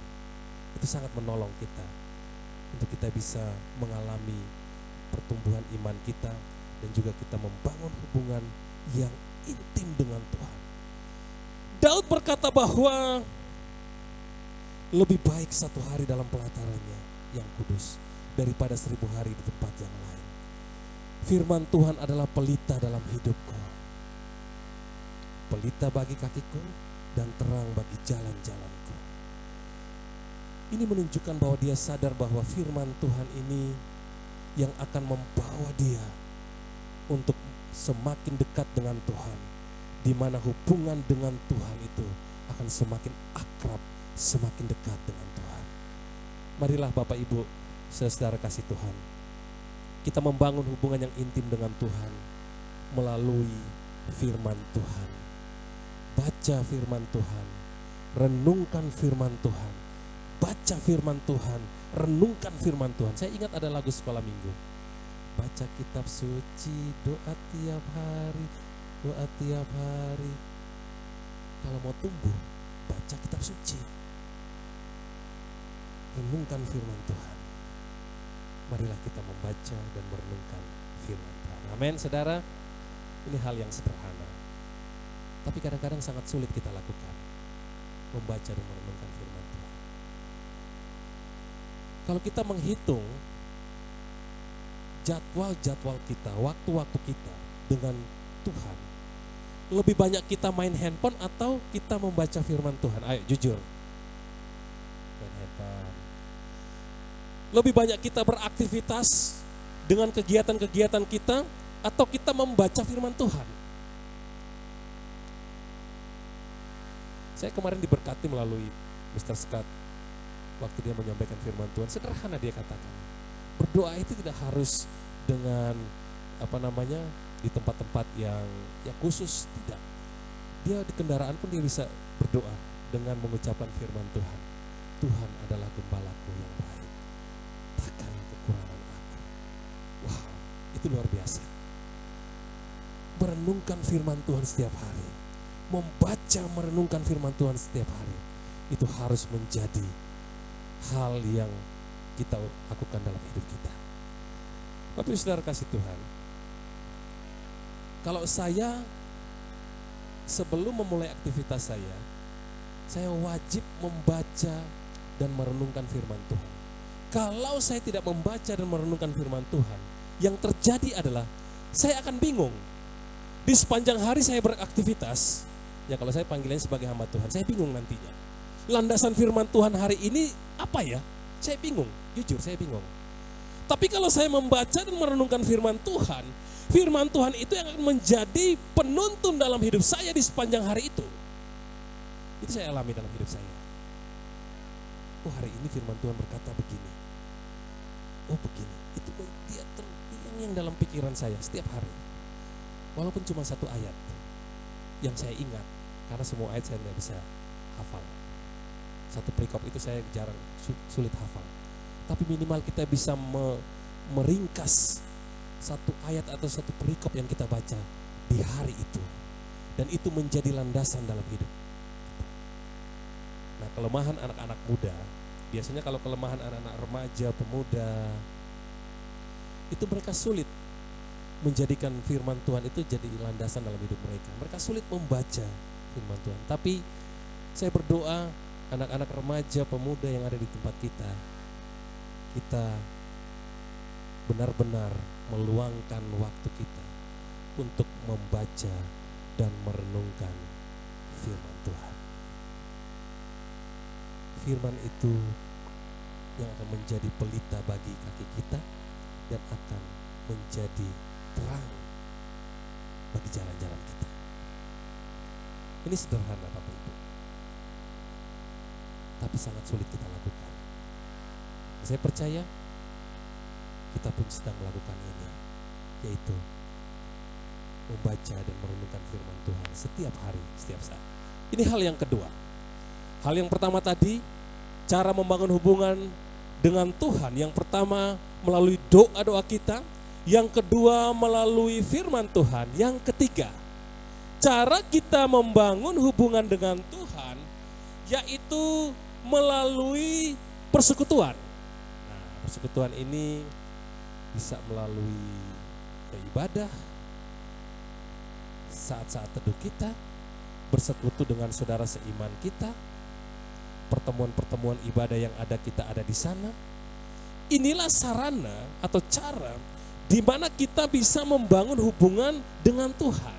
Itu sangat menolong kita untuk kita bisa mengalami pertumbuhan iman kita, dan juga kita membangun hubungan yang intim dengan Tuhan. Daud berkata bahwa lebih baik 1 hari dalam pelatarannya yang kudus daripada 1000 hari di tempat yang lain. Firman Tuhan adalah pelita dalam hidupku, pelita bagi kakiku dan terang bagi jalan-jalanku. Ini menunjukkan bahwa dia sadar bahwa firman Tuhan ini yang akan membawa dia untuk semakin dekat dengan Tuhan, di mana hubungan dengan Tuhan itu akan semakin akrab, semakin dekat dengan Tuhan. Marilah Bapak Ibu, saudara kasih Tuhan, kita membangun hubungan yang intim dengan Tuhan melalui firman Tuhan. Baca firman Tuhan, renungkan firman Tuhan. Baca firman Tuhan, renungkan firman Tuhan. Saya ingat ada lagu sekolah minggu. Baca kitab suci, doa tiap hari, doa tiap hari. Kalau mau tumbuh, baca kitab suci. Renungkan firman Tuhan. Marilah kita membaca dan merenungkan firman Tuhan. Amin, saudara. Ini hal yang sederhana, tapi kadang-kadang sangat sulit kita lakukan. Membaca dan merenungkan firman Tuhan. Kalau kita menghitung jadwal-jadwal kita, waktu-waktu kita dengan Tuhan, lebih banyak kita main handphone atau kita membaca firman Tuhan? Ayo jujur. Main handphone. Lebih banyak kita beraktivitas dengan kegiatan-kegiatan kita atau kita membaca firman Tuhan? Saya kemarin diberkati melalui Mr. Scott waktu dia menyampaikan firman Tuhan. Sederhana dia katakan, berdoa itu tidak harus dengan di tempat-tempat yang khusus, tidak. Dia di kendaraan pun dia bisa berdoa dengan mengucapkan firman Tuhan. Tuhan adalah gembalaku yang baik, takkan kekurangan aku. Wow, itu luar biasa. Merenungkan firman Tuhan setiap hari, membaca merenungkan firman Tuhan setiap hari, itu harus menjadi hal yang kita lakukan dalam hidup kita. Bapak Ibu Saudara kasih Tuhan, kalau saya sebelum memulai aktivitas saya wajib membaca dan merenungkan firman Tuhan. Kalau saya tidak membaca dan merenungkan firman Tuhan, yang terjadi adalah saya akan bingung. Di sepanjang hari saya beraktivitas, ya kalau saya panggilannya sebagai hamba Tuhan, saya bingung nantinya. Landasan firman Tuhan hari ini apa ya? Saya bingung, jujur saya bingung. Tapi kalau saya membaca dan merenungkan firman Tuhan itu yang akan menjadi penuntun dalam hidup saya di sepanjang hari itu. Itu saya alami dalam hidup saya. Oh, hari ini firman Tuhan berkata begini. Oh begini, itu dia yang dalam pikiran saya setiap hari. Walaupun cuma satu ayat yang saya ingat, karena semua ayat saya tidak bisa hafal. Satu perikop itu saya jarang, sulit hafal. Tapi minimal kita bisa meringkas satu ayat atau satu perikop yang kita baca di hari itu. Dan itu menjadi landasan dalam hidup. Nah, kelemahan anak-anak muda, biasanya kalau kelemahan anak-anak remaja, pemuda, itu mereka sulit menjadikan firman Tuhan itu jadi landasan dalam hidup mereka. Mereka sulit membaca firman Tuhan. Tapi saya berdoa anak-anak remaja, pemuda yang ada di tempat kita benar-benar meluangkan waktu kita untuk membaca dan merenungkan firman Tuhan. Firman itu yang akan menjadi pelita bagi kaki kita dan akan menjadi terang bagi jalan-jalan kita. Ini sederhana Bapak Ibu, tapi sangat sulit kita lakukan. Saya percaya kita pun sedang melakukan ini, yaitu membaca dan merenungkan firman Tuhan setiap hari, setiap saat. Ini hal yang kedua. Hal yang pertama tadi, cara membangun hubungan dengan Tuhan. Yang pertama melalui doa-doa kita, yang kedua melalui firman Tuhan, yang ketiga cara kita membangun hubungan dengan Tuhan yaitu melalui persekutuan. Nah, persekutuan ini bisa melalui ibadah, saat-saat teduh kita, bersekutu dengan saudara seiman kita, pertemuan-pertemuan ibadah yang kita ada di sana. Inilah sarana atau cara di mana kita bisa membangun hubungan dengan Tuhan.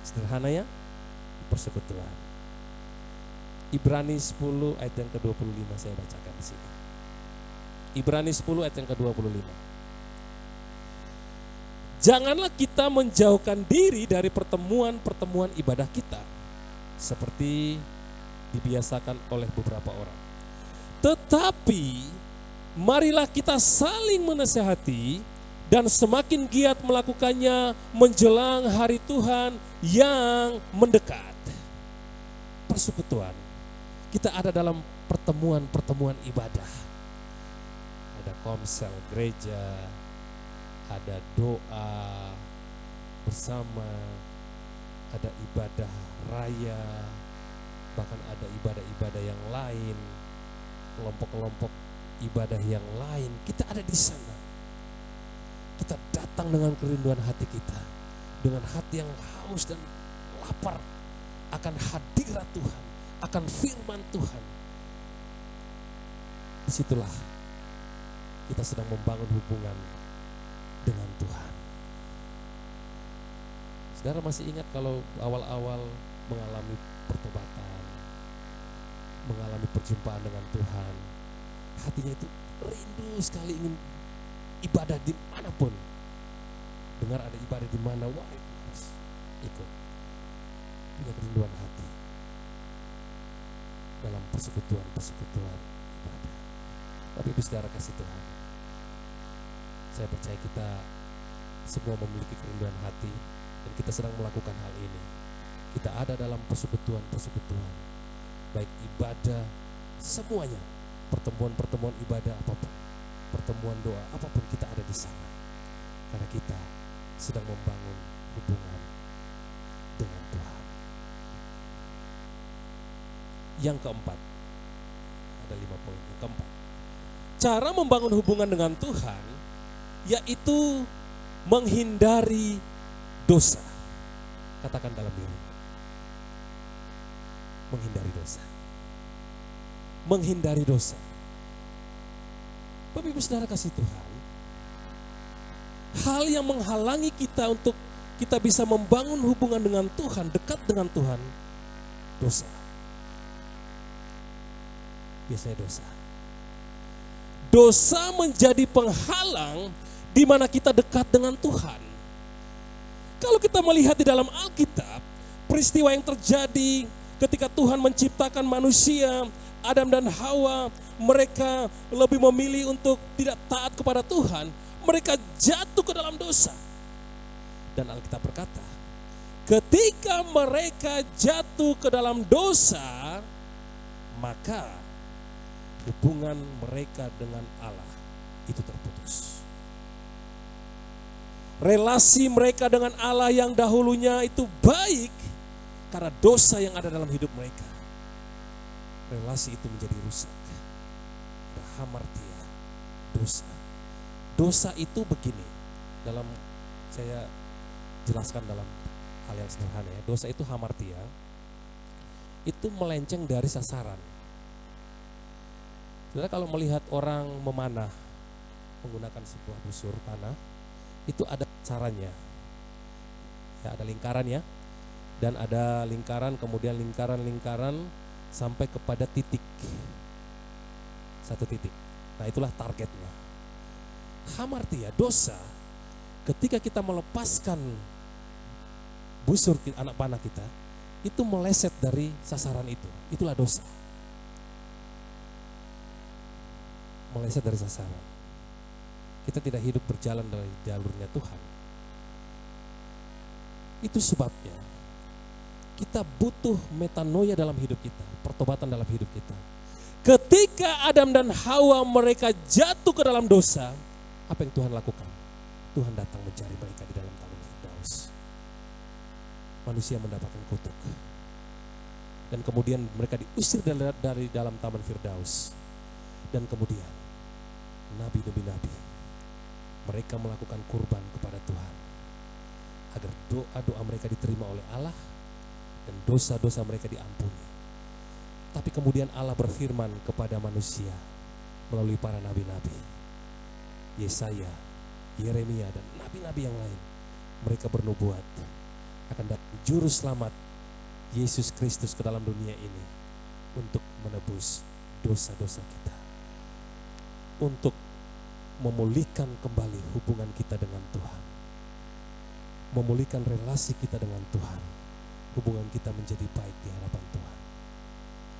Sederhana ya, persekutuan. Ibrani 10 ayat yang ke-25 saya bacakan di sini. Ibrani 10 ayat yang ke-25. Janganlah kita menjauhkan diri dari pertemuan-pertemuan ibadah kita seperti dibiasakan oleh beberapa orang. Tetapi marilah kita saling menasihati dan semakin giat melakukannya menjelang hari Tuhan yang mendekat. Persekutuan. kita ada dalam pertemuan-pertemuan ibadah. Ada komsel gereja, ada doa bersama, ada ibadah raya, bahkan ada ibadah-ibadah yang lain, kelompok-kelompok ibadah yang lain. Kita ada di sana. Kita datang dengan kerinduan hati kita, dengan hati yang haus dan lapar akan hadirat Tuhan, akan firman Tuhan. Disitulah kita sedang membangun hubungan dengan Tuhan. Saudara masih ingat kalau awal-awal mengalami pertobatan, mengalami perjumpaan dengan Tuhan, hatinya itu rindu sekali ingin ibadah dimanapun. Dengar ada ibadah di mana, wah harus ikut. Punya kerinduan hati dalam persekutuan ibadah. Tapi Ibu Saudara kasih Tuhan, saya percaya kita semua memiliki kerinduan hati dan kita sedang melakukan hal ini. Kita ada dalam persekutuan, baik ibadah semuanya, pertemuan ibadah apapun, pertemuan doa apapun, kita ada di sana karena kita sedang membangun hubungan dengan Tuhan. Yang keempat, ada 5 poin. Yang keempat, cara membangun hubungan dengan Tuhan yaitu menghindari dosa. Katakan dalam diri, menghindari dosa. Menghindari dosa. Bapak Ibu Saudara kasih Tuhan, hal yang menghalangi kita untuk kita bisa membangun hubungan dengan Tuhan, dekat dengan Tuhan, dosa. Biasanya dosa. Dosa menjadi penghalang di mana kita dekat dengan Tuhan. Kalau kita melihat di dalam Alkitab, peristiwa yang terjadi ketika Tuhan menciptakan manusia, Adam dan Hawa, mereka lebih memilih untuk tidak taat kepada Tuhan, mereka jatuh ke dalam dosa. Dan Alkitab berkata, ketika mereka jatuh ke dalam dosa, maka hubungan mereka dengan Allah itu terputus. Relasi mereka dengan Allah yang dahulunya itu baik karena dosa yang ada dalam hidup mereka, relasi itu menjadi rusak. Ada hamartia, dosa. Dosa itu begini, dalam saya jelaskan dalam hal yang sederhana ya. Dosa itu hamartia, itu melenceng dari sasaran. Saudara kalau melihat orang memanah menggunakan sebuah busur panah, itu ada sasarannya. Ya, ada lingkarannya. Dan ada lingkaran, kemudian lingkaran sampai kepada titik. Satu titik. Nah itulah targetnya. Hamartia, dosa, ketika kita melepaskan busur anak panah kita, itu meleset dari sasaran itu. Itulah dosa. Meleset dari sasaran. Kita tidak hidup berjalan dari jalurnya Tuhan. Itu sebabnya kita butuh metanoia dalam hidup kita, pertobatan dalam hidup kita. Ketika Adam dan Hawa mereka jatuh ke dalam dosa, apa yang Tuhan lakukan? Tuhan datang mencari mereka di dalam taman Firdaus. Manusia mendapatkan kutuk. Dan kemudian mereka diusir dari dalam taman Firdaus. Dan kemudian nabi-nabi mereka melakukan kurban kepada Tuhan agar doa-doa mereka diterima oleh Allah dan dosa-dosa mereka diampuni. Tapi kemudian Allah berfirman kepada manusia melalui para nabi-nabi, Yesaya, Yeremia dan nabi-nabi yang lain. Mereka bernubuat akan datang juru selamat Yesus Kristus ke dalam dunia ini untuk menebus dosa-dosa kita, untuk memulihkan kembali hubungan kita dengan Tuhan, memulihkan relasi kita dengan Tuhan, hubungan kita menjadi baik di hadapan Tuhan.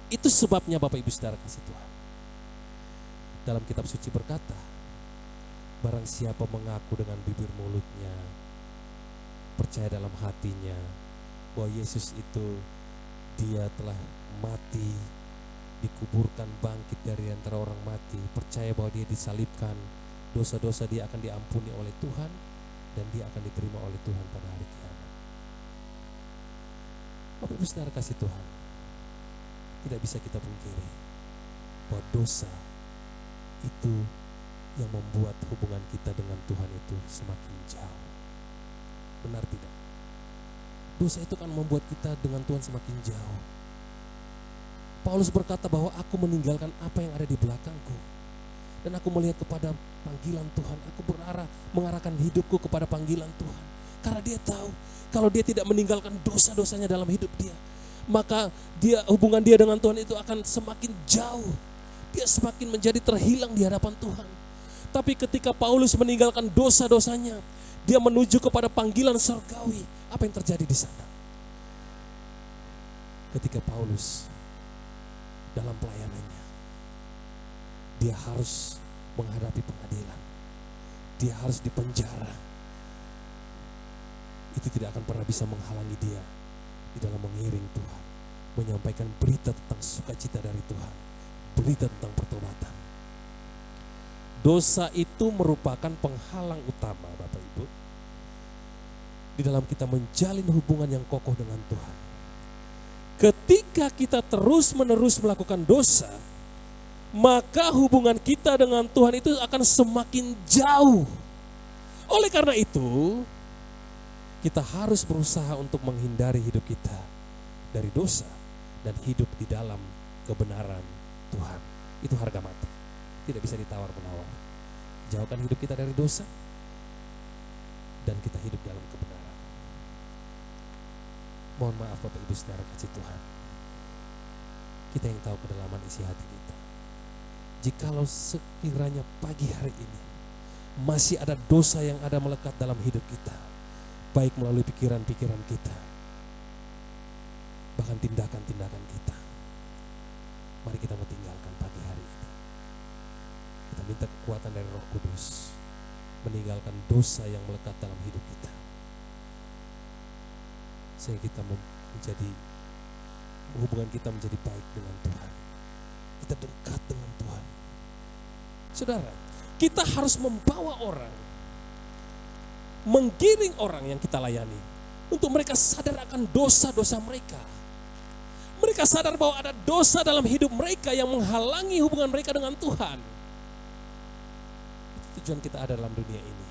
Itu sebabnya Bapak Ibu Saudara kasih Tuhan, dalam kitab suci berkata, barang siapa mengaku dengan bibir mulutnya, percaya dalam hatinya bahwa Yesus itu dia telah mati dikuburkan, bangkit dari antara orang mati, percaya bahwa dia disalibkan, dosa-dosa dia akan diampuni oleh Tuhan, dan dia akan diterima oleh Tuhan pada hari kiamat. Bapak Ibu Saudara kasih Tuhan, tidak bisa kita pungkiri bahwa dosa itu yang membuat hubungan kita dengan Tuhan itu semakin jauh. Benar tidak? Dosa itu kan membuat kita dengan Tuhan semakin jauh. Paulus berkata bahwa aku meninggalkan apa yang ada di belakangku, dan aku melihat kepada panggilan Tuhan. Aku mengarahkan hidupku kepada panggilan Tuhan. Karena dia tahu kalau dia tidak meninggalkan dosa-dosanya dalam hidup dia, maka hubungan dia dengan Tuhan itu akan semakin jauh. Dia semakin menjadi terhilang di hadapan Tuhan. Tapi ketika Paulus meninggalkan dosa-dosanya, dia menuju kepada panggilan surgawi. Apa yang terjadi di sana? Ketika Paulus dalam pelayanannya, dia harus menghadapi pengadilan. Dia harus dipenjara. Itu tidak akan pernah bisa menghalangi dia di dalam mengiring Tuhan, menyampaikan berita tentang sukacita dari Tuhan, berita tentang pertobatan. Dosa itu merupakan penghalang utama, Bapak Ibu, di dalam kita menjalin hubungan yang kokoh dengan Tuhan. Ketika kita terus-menerus melakukan dosa, maka hubungan kita dengan Tuhan itu akan semakin jauh. Oleh karena itu, kita harus berusaha untuk menghindari hidup kita dari dosa dan hidup di dalam kebenaran Tuhan. Itu harga mati, tidak bisa ditawar-menawar. Jauhkan hidup kita dari dosa dan kita hidup dalam kebenaran. Mohon maaf Bapak Ibu Saudara kasih Tuhan, kita yang tahu kedalaman isi hati kita. Jikalau sekiranya pagi hari ini masih ada dosa yang ada melekat dalam hidup kita, baik melalui pikiran-pikiran kita, bahkan tindakan-tindakan kita, mari kita meninggalkan pagi hari ini. Kita minta kekuatan dari Roh Kudus, meninggalkan dosa yang melekat dalam hidup kita, sehingga kita menjadi, hubungan kita menjadi baik dengan Tuhan. Kita dekat dengan Tuhan. Saudara, kita harus membawa orang, menggiring orang yang kita layani, untuk mereka sadar akan dosa-dosa mereka. Mereka sadar bahwa ada dosa dalam hidup mereka yang menghalangi hubungan mereka dengan Tuhan. Itu tujuan kita ada dalam dunia ini.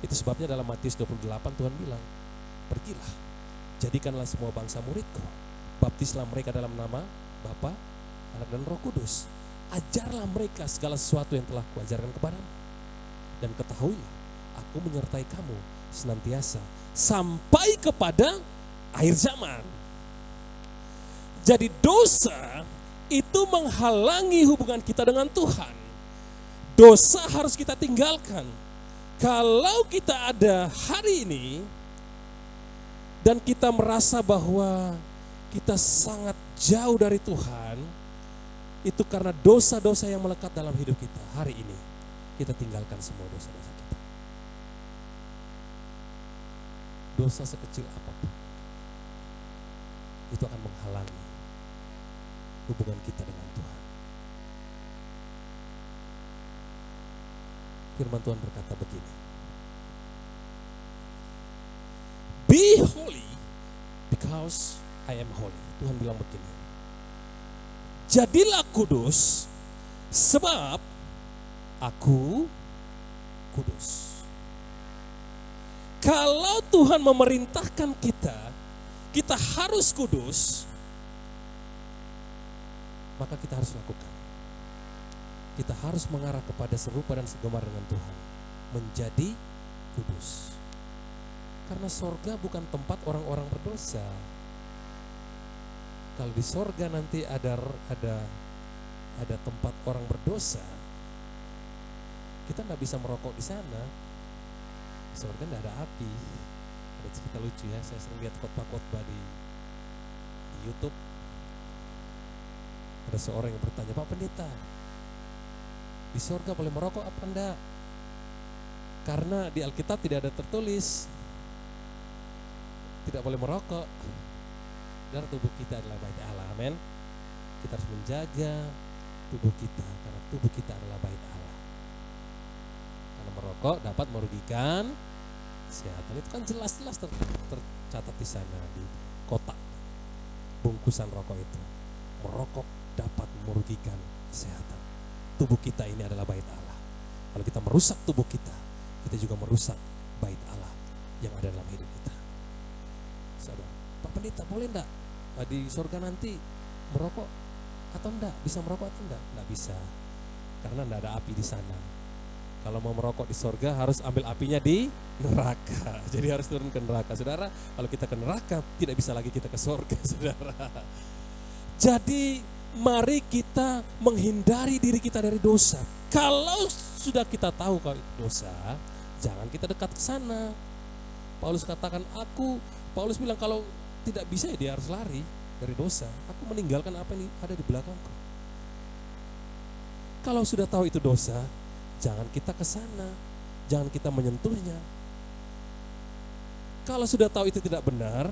Itu sebabnya dalam Matius 28 Tuhan bilang, pergilah, jadikanlah semua bangsa muridku, baptislah mereka dalam nama Bapa, Anak dan Roh Kudus. Ajarlah mereka segala sesuatu yang telah kuajarkan kepadamu. Dan ketahuilah, aku menyertai kamu senantiasa sampai kepada akhir zaman. Jadi dosa itu menghalangi hubungan kita dengan Tuhan. Dosa harus kita tinggalkan. Kalau kita ada hari ini dan kita merasa bahwa kita sangat jauh dari Tuhan, itu karena dosa-dosa yang melekat dalam hidup kita. Hari ini kita tinggalkan semua dosa-dosa kita. Dosa sekecil apapun itu akan menghalangi hubungan kita dengan Tuhan. Firman Tuhan berkata begini, be holy because I am holy. Tuhan bilang begini, jadilah kudus sebab aku kudus. Kalau Tuhan memerintahkan kita, kita harus kudus, maka kita harus lakukan. Kita harus mengarah kepada serupa dan segemar dengan Tuhan, menjadi kudus. Karena sorga bukan tempat orang-orang berdosa. Kalau di sorga nanti ada tempat orang berdosa, kita nggak bisa merokok di sana. Sorga nggak ada api. Ada cerita lucu ya, saya sering lihat khotbah-khotbah di YouTube. Ada seorang yang bertanya, Pak Pendeta, di sorga boleh merokok apa enggak? Karena di Alkitab tidak ada tertulis tidak boleh merokok. Karena tubuh kita adalah bait Allah, amin. Kita harus menjaga tubuh kita, karena tubuh kita adalah bait Allah. Karena merokok dapat merugikan kesehatan. Itu kan jelas-jelas tercatat di sana di kotak bungkusan rokok itu. Merokok dapat merugikan kesehatan. Tubuh kita ini adalah bait Allah. Kalau kita merusak tubuh kita juga merusak bait Allah yang ada dalam hidup kita. Saudara, Pak Pendeta, boleh enggak di surga nanti merokok atau enggak? Bisa merokok atau enggak? Enggak bisa, karena enggak ada api di sana. Kalau mau merokok di surga harus ambil apinya di neraka. Jadi harus turun ke neraka. Saudara, kalau kita ke neraka tidak bisa lagi kita ke surga, saudara. Jadi mari kita menghindari diri kita dari dosa. Kalau sudah kita tahu kalau itu dosa, jangan kita dekat ke sana. Paulus katakan Paulus bilang kalau tidak bisa ya dia harus lari dari dosa. Aku meninggalkan apa yang ada di belakangku. Kalau sudah tahu itu dosa, jangan kita ke sana. Jangan kita menyentuhnya. Kalau sudah tahu itu tidak benar,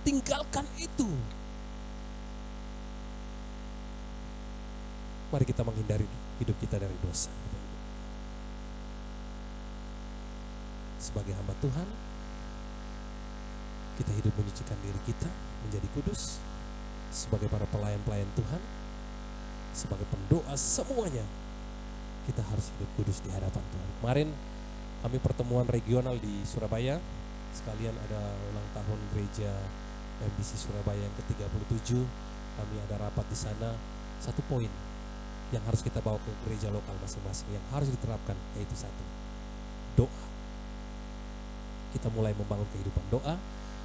tinggalkan itu. Mari kita menghindari hidup kita dari dosa. Sebagai hamba Tuhan, kita hidup menyucikan diri kita menjadi kudus. Sebagai para pelayan-pelayan Tuhan, sebagai pendoa semuanya, kita harus hidup kudus di hadapan Tuhan. Kemarin kami pertemuan regional di Surabaya, sekalian ada ulang tahun gereja MDC Surabaya yang ke-37. Kami ada rapat di sana. Satu poin yang harus kita bawa ke gereja lokal masing-masing, yang harus diterapkan, yaitu satu, doa. Kita mulai membangun kehidupan doa.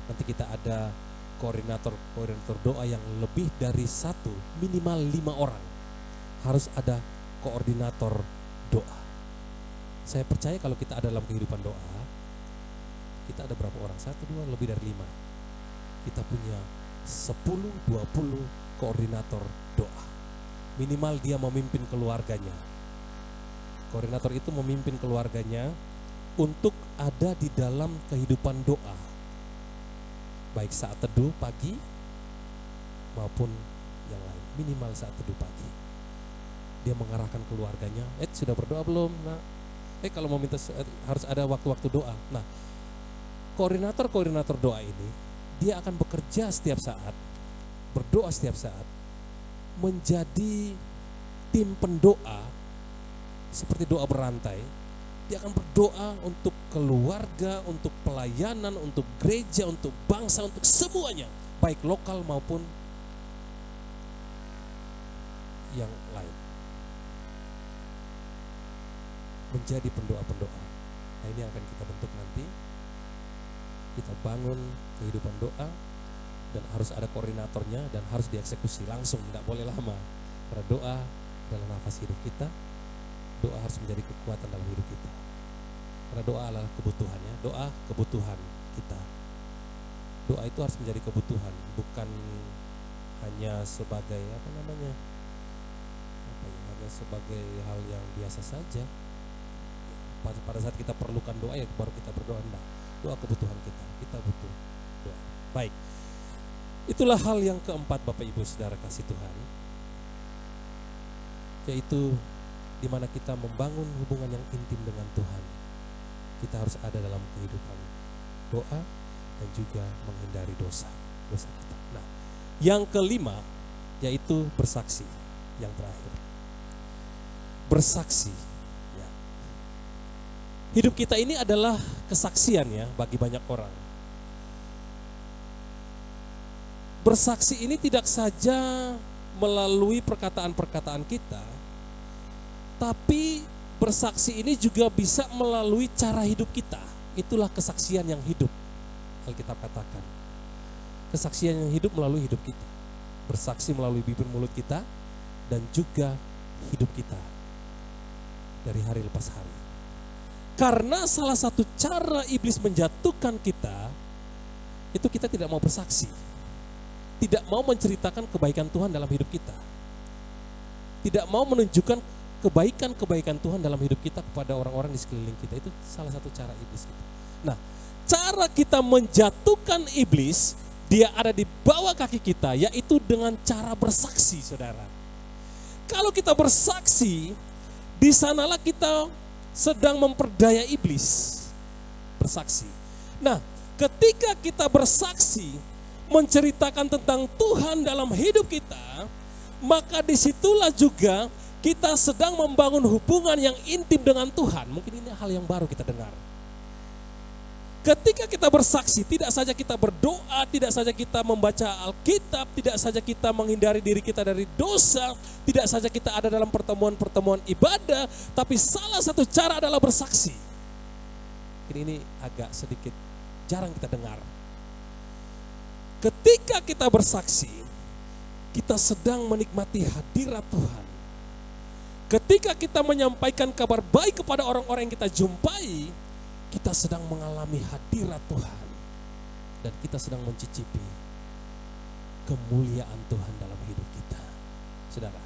Nanti kita ada koordinator doa yang lebih dari satu, minimal 5 orang. Harus ada koordinator doa. Saya percaya kalau kita ada dalam kehidupan doa, kita ada berapa orang? 1, 2, lebih dari 5. Kita punya 10, 20 koordinator doa. Minimal dia memimpin keluarganya. Koordinator itu memimpin keluarganya untuk ada di dalam kehidupan doa. Baik saat teduh pagi maupun yang lain. Minimal saat teduh pagi. Dia mengarahkan keluarganya, sudah berdoa belum? Nah, kalau mau minta harus ada waktu-waktu doa. Nah, koordinator doa ini dia akan bekerja setiap saat, berdoa setiap saat, menjadi tim pendoa seperti doa berantai. Dia akan berdoa untuk keluarga, untuk pelayanan, untuk gereja, untuk bangsa, untuk semuanya, baik lokal maupun yang lain. Menjadi pendoa-pendoa. Nah, ini yang akan kita bentuk nanti. Kita bangun kehidupan doa, dan harus ada koordinatornya, dan harus dieksekusi langsung, tidak boleh lama. Karena doa adalah nafas hidup kita. Doa harus menjadi kekuatan dalam hidup kita. Karena doa adalah kebutuhannya, doa kebutuhan kita. Doa itu harus menjadi kebutuhan, bukan hanya sebagai hanya sebagai hal yang biasa saja. Pada saat kita perlukan doa ya baru kita berdoa, enggak. Doa kebutuhan kita butuh doa. Baik. Itulah hal yang keempat, Bapak Ibu Saudara kasih Tuhan, yaitu di mana kita membangun hubungan yang intim dengan Tuhan. Kita harus ada dalam kehidupan doa dan juga menghindari dosa kita. Nah, yang kelima yaitu bersaksi. Yang terakhir, bersaksi. Ya. Hidup kita ini adalah kesaksian ya bagi banyak orang. Bersaksi ini tidak saja melalui perkataan-perkataan kita, tapi bersaksi ini juga bisa melalui cara hidup kita. Itulah kesaksian yang hidup. Alkitab katakan, kesaksian yang hidup melalui hidup kita. Bersaksi melalui bibir mulut kita dan juga hidup kita dari hari lepas hari. Karena salah satu cara iblis menjatuhkan kita, itu kita tidak mau bersaksi. Tidak mau menceritakan kebaikan Tuhan dalam hidup kita. Tidak mau menunjukkan kebaikan-kebaikan Tuhan dalam hidup kita kepada orang-orang di sekeliling kita. Itu salah satu cara iblis kita. Nah, cara kita menjatuhkan iblis Dia ada di bawah kaki kita, yaitu dengan cara bersaksi, saudara. Kalau kita bersaksi, di sanalah kita sedang memperdaya iblis. Bersaksi. Nah, ketika kita bersaksi, menceritakan tentang Tuhan dalam hidup kita, maka disitulah juga kita sedang membangun hubungan yang intim dengan Tuhan. Mungkin ini hal yang baru kita dengar. Ketika kita bersaksi, tidak saja kita berdoa, tidak saja kita membaca Alkitab, tidak saja kita menghindari diri kita dari dosa, tidak saja kita ada dalam pertemuan-pertemuan ibadah, tapi salah satu cara adalah bersaksi. Ini agak sedikit jarang kita dengar. Ketika kita bersaksi, kita sedang menikmati hadirat Tuhan. Ketika kita menyampaikan kabar baik kepada orang-orang yang kita jumpai, kita sedang mengalami hadirat Tuhan. Dan kita sedang mencicipi kemuliaan Tuhan dalam hidup kita. Saudara,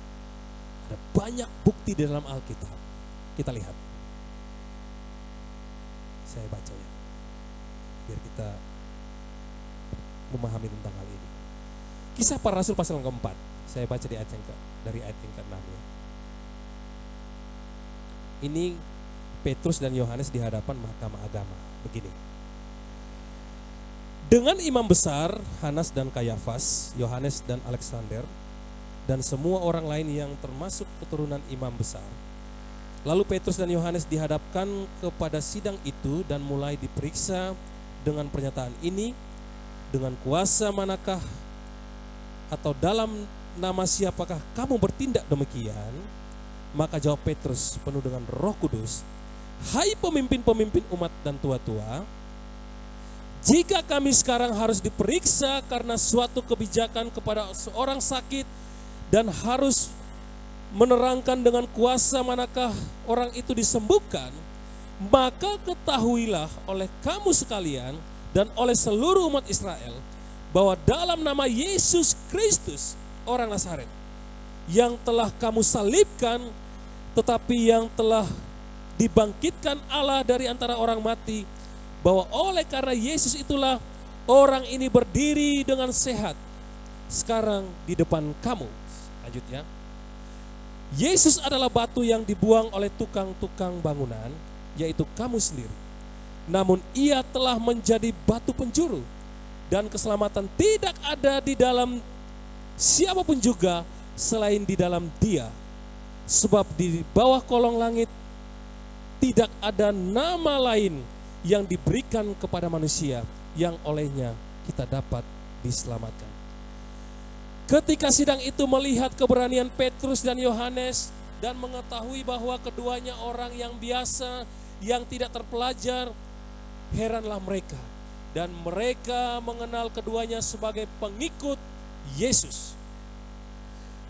ada banyak bukti di dalam Alkitab. Kita lihat. Saya baca ya, biar kita memahami tentang hal ini. Kisah Para Rasul pasal yang keempat. Saya baca dari ayat yang ke-6 ya. Ini Petrus dan Yohanes di hadapan mahkamah agama. Begini. Dengan imam besar Hanas dan Kayafas, Yohanes dan Alexander, dan semua orang lain yang termasuk keturunan imam besar. Lalu Petrus dan Yohanes dihadapkan kepada sidang itu dan mulai diperiksa dengan pernyataan ini, dengan kuasa manakah atau dalam nama siapakah kamu bertindak demikian? Maka jawab Petrus penuh dengan Roh Kudus, hai pemimpin-pemimpin umat dan tua-tua, jika kami sekarang harus diperiksa karena suatu kebijakan kepada seorang sakit dan harus menerangkan dengan kuasa manakah orang itu disembuhkan, maka ketahuilah oleh kamu sekalian dan oleh seluruh umat Israel bahwa dalam nama Yesus Kristus orang Nazaret yang telah kamu salibkan, tetapi yang telah dibangkitkan Allah dari antara orang mati, bahwa oleh karena Yesus itulah orang ini berdiri dengan sehat sekarang di depan kamu. Lanjut ya. Yesus adalah batu yang dibuang oleh tukang-tukang bangunan, yaitu kamu sendiri. Namun ia telah menjadi batu penjuru, dan keselamatan tidak ada di dalam siapapun juga selain di dalam Dia. Sebab di bawah kolong langit tidak ada nama lain yang diberikan kepada manusia yang olehnya kita dapat diselamatkan. Ketika sidang itu melihat keberanian Petrus dan Yohanes dan mengetahui bahwa keduanya orang yang biasa, yang tidak terpelajar, heranlah mereka. Dan mereka mengenal keduanya sebagai pengikut Yesus.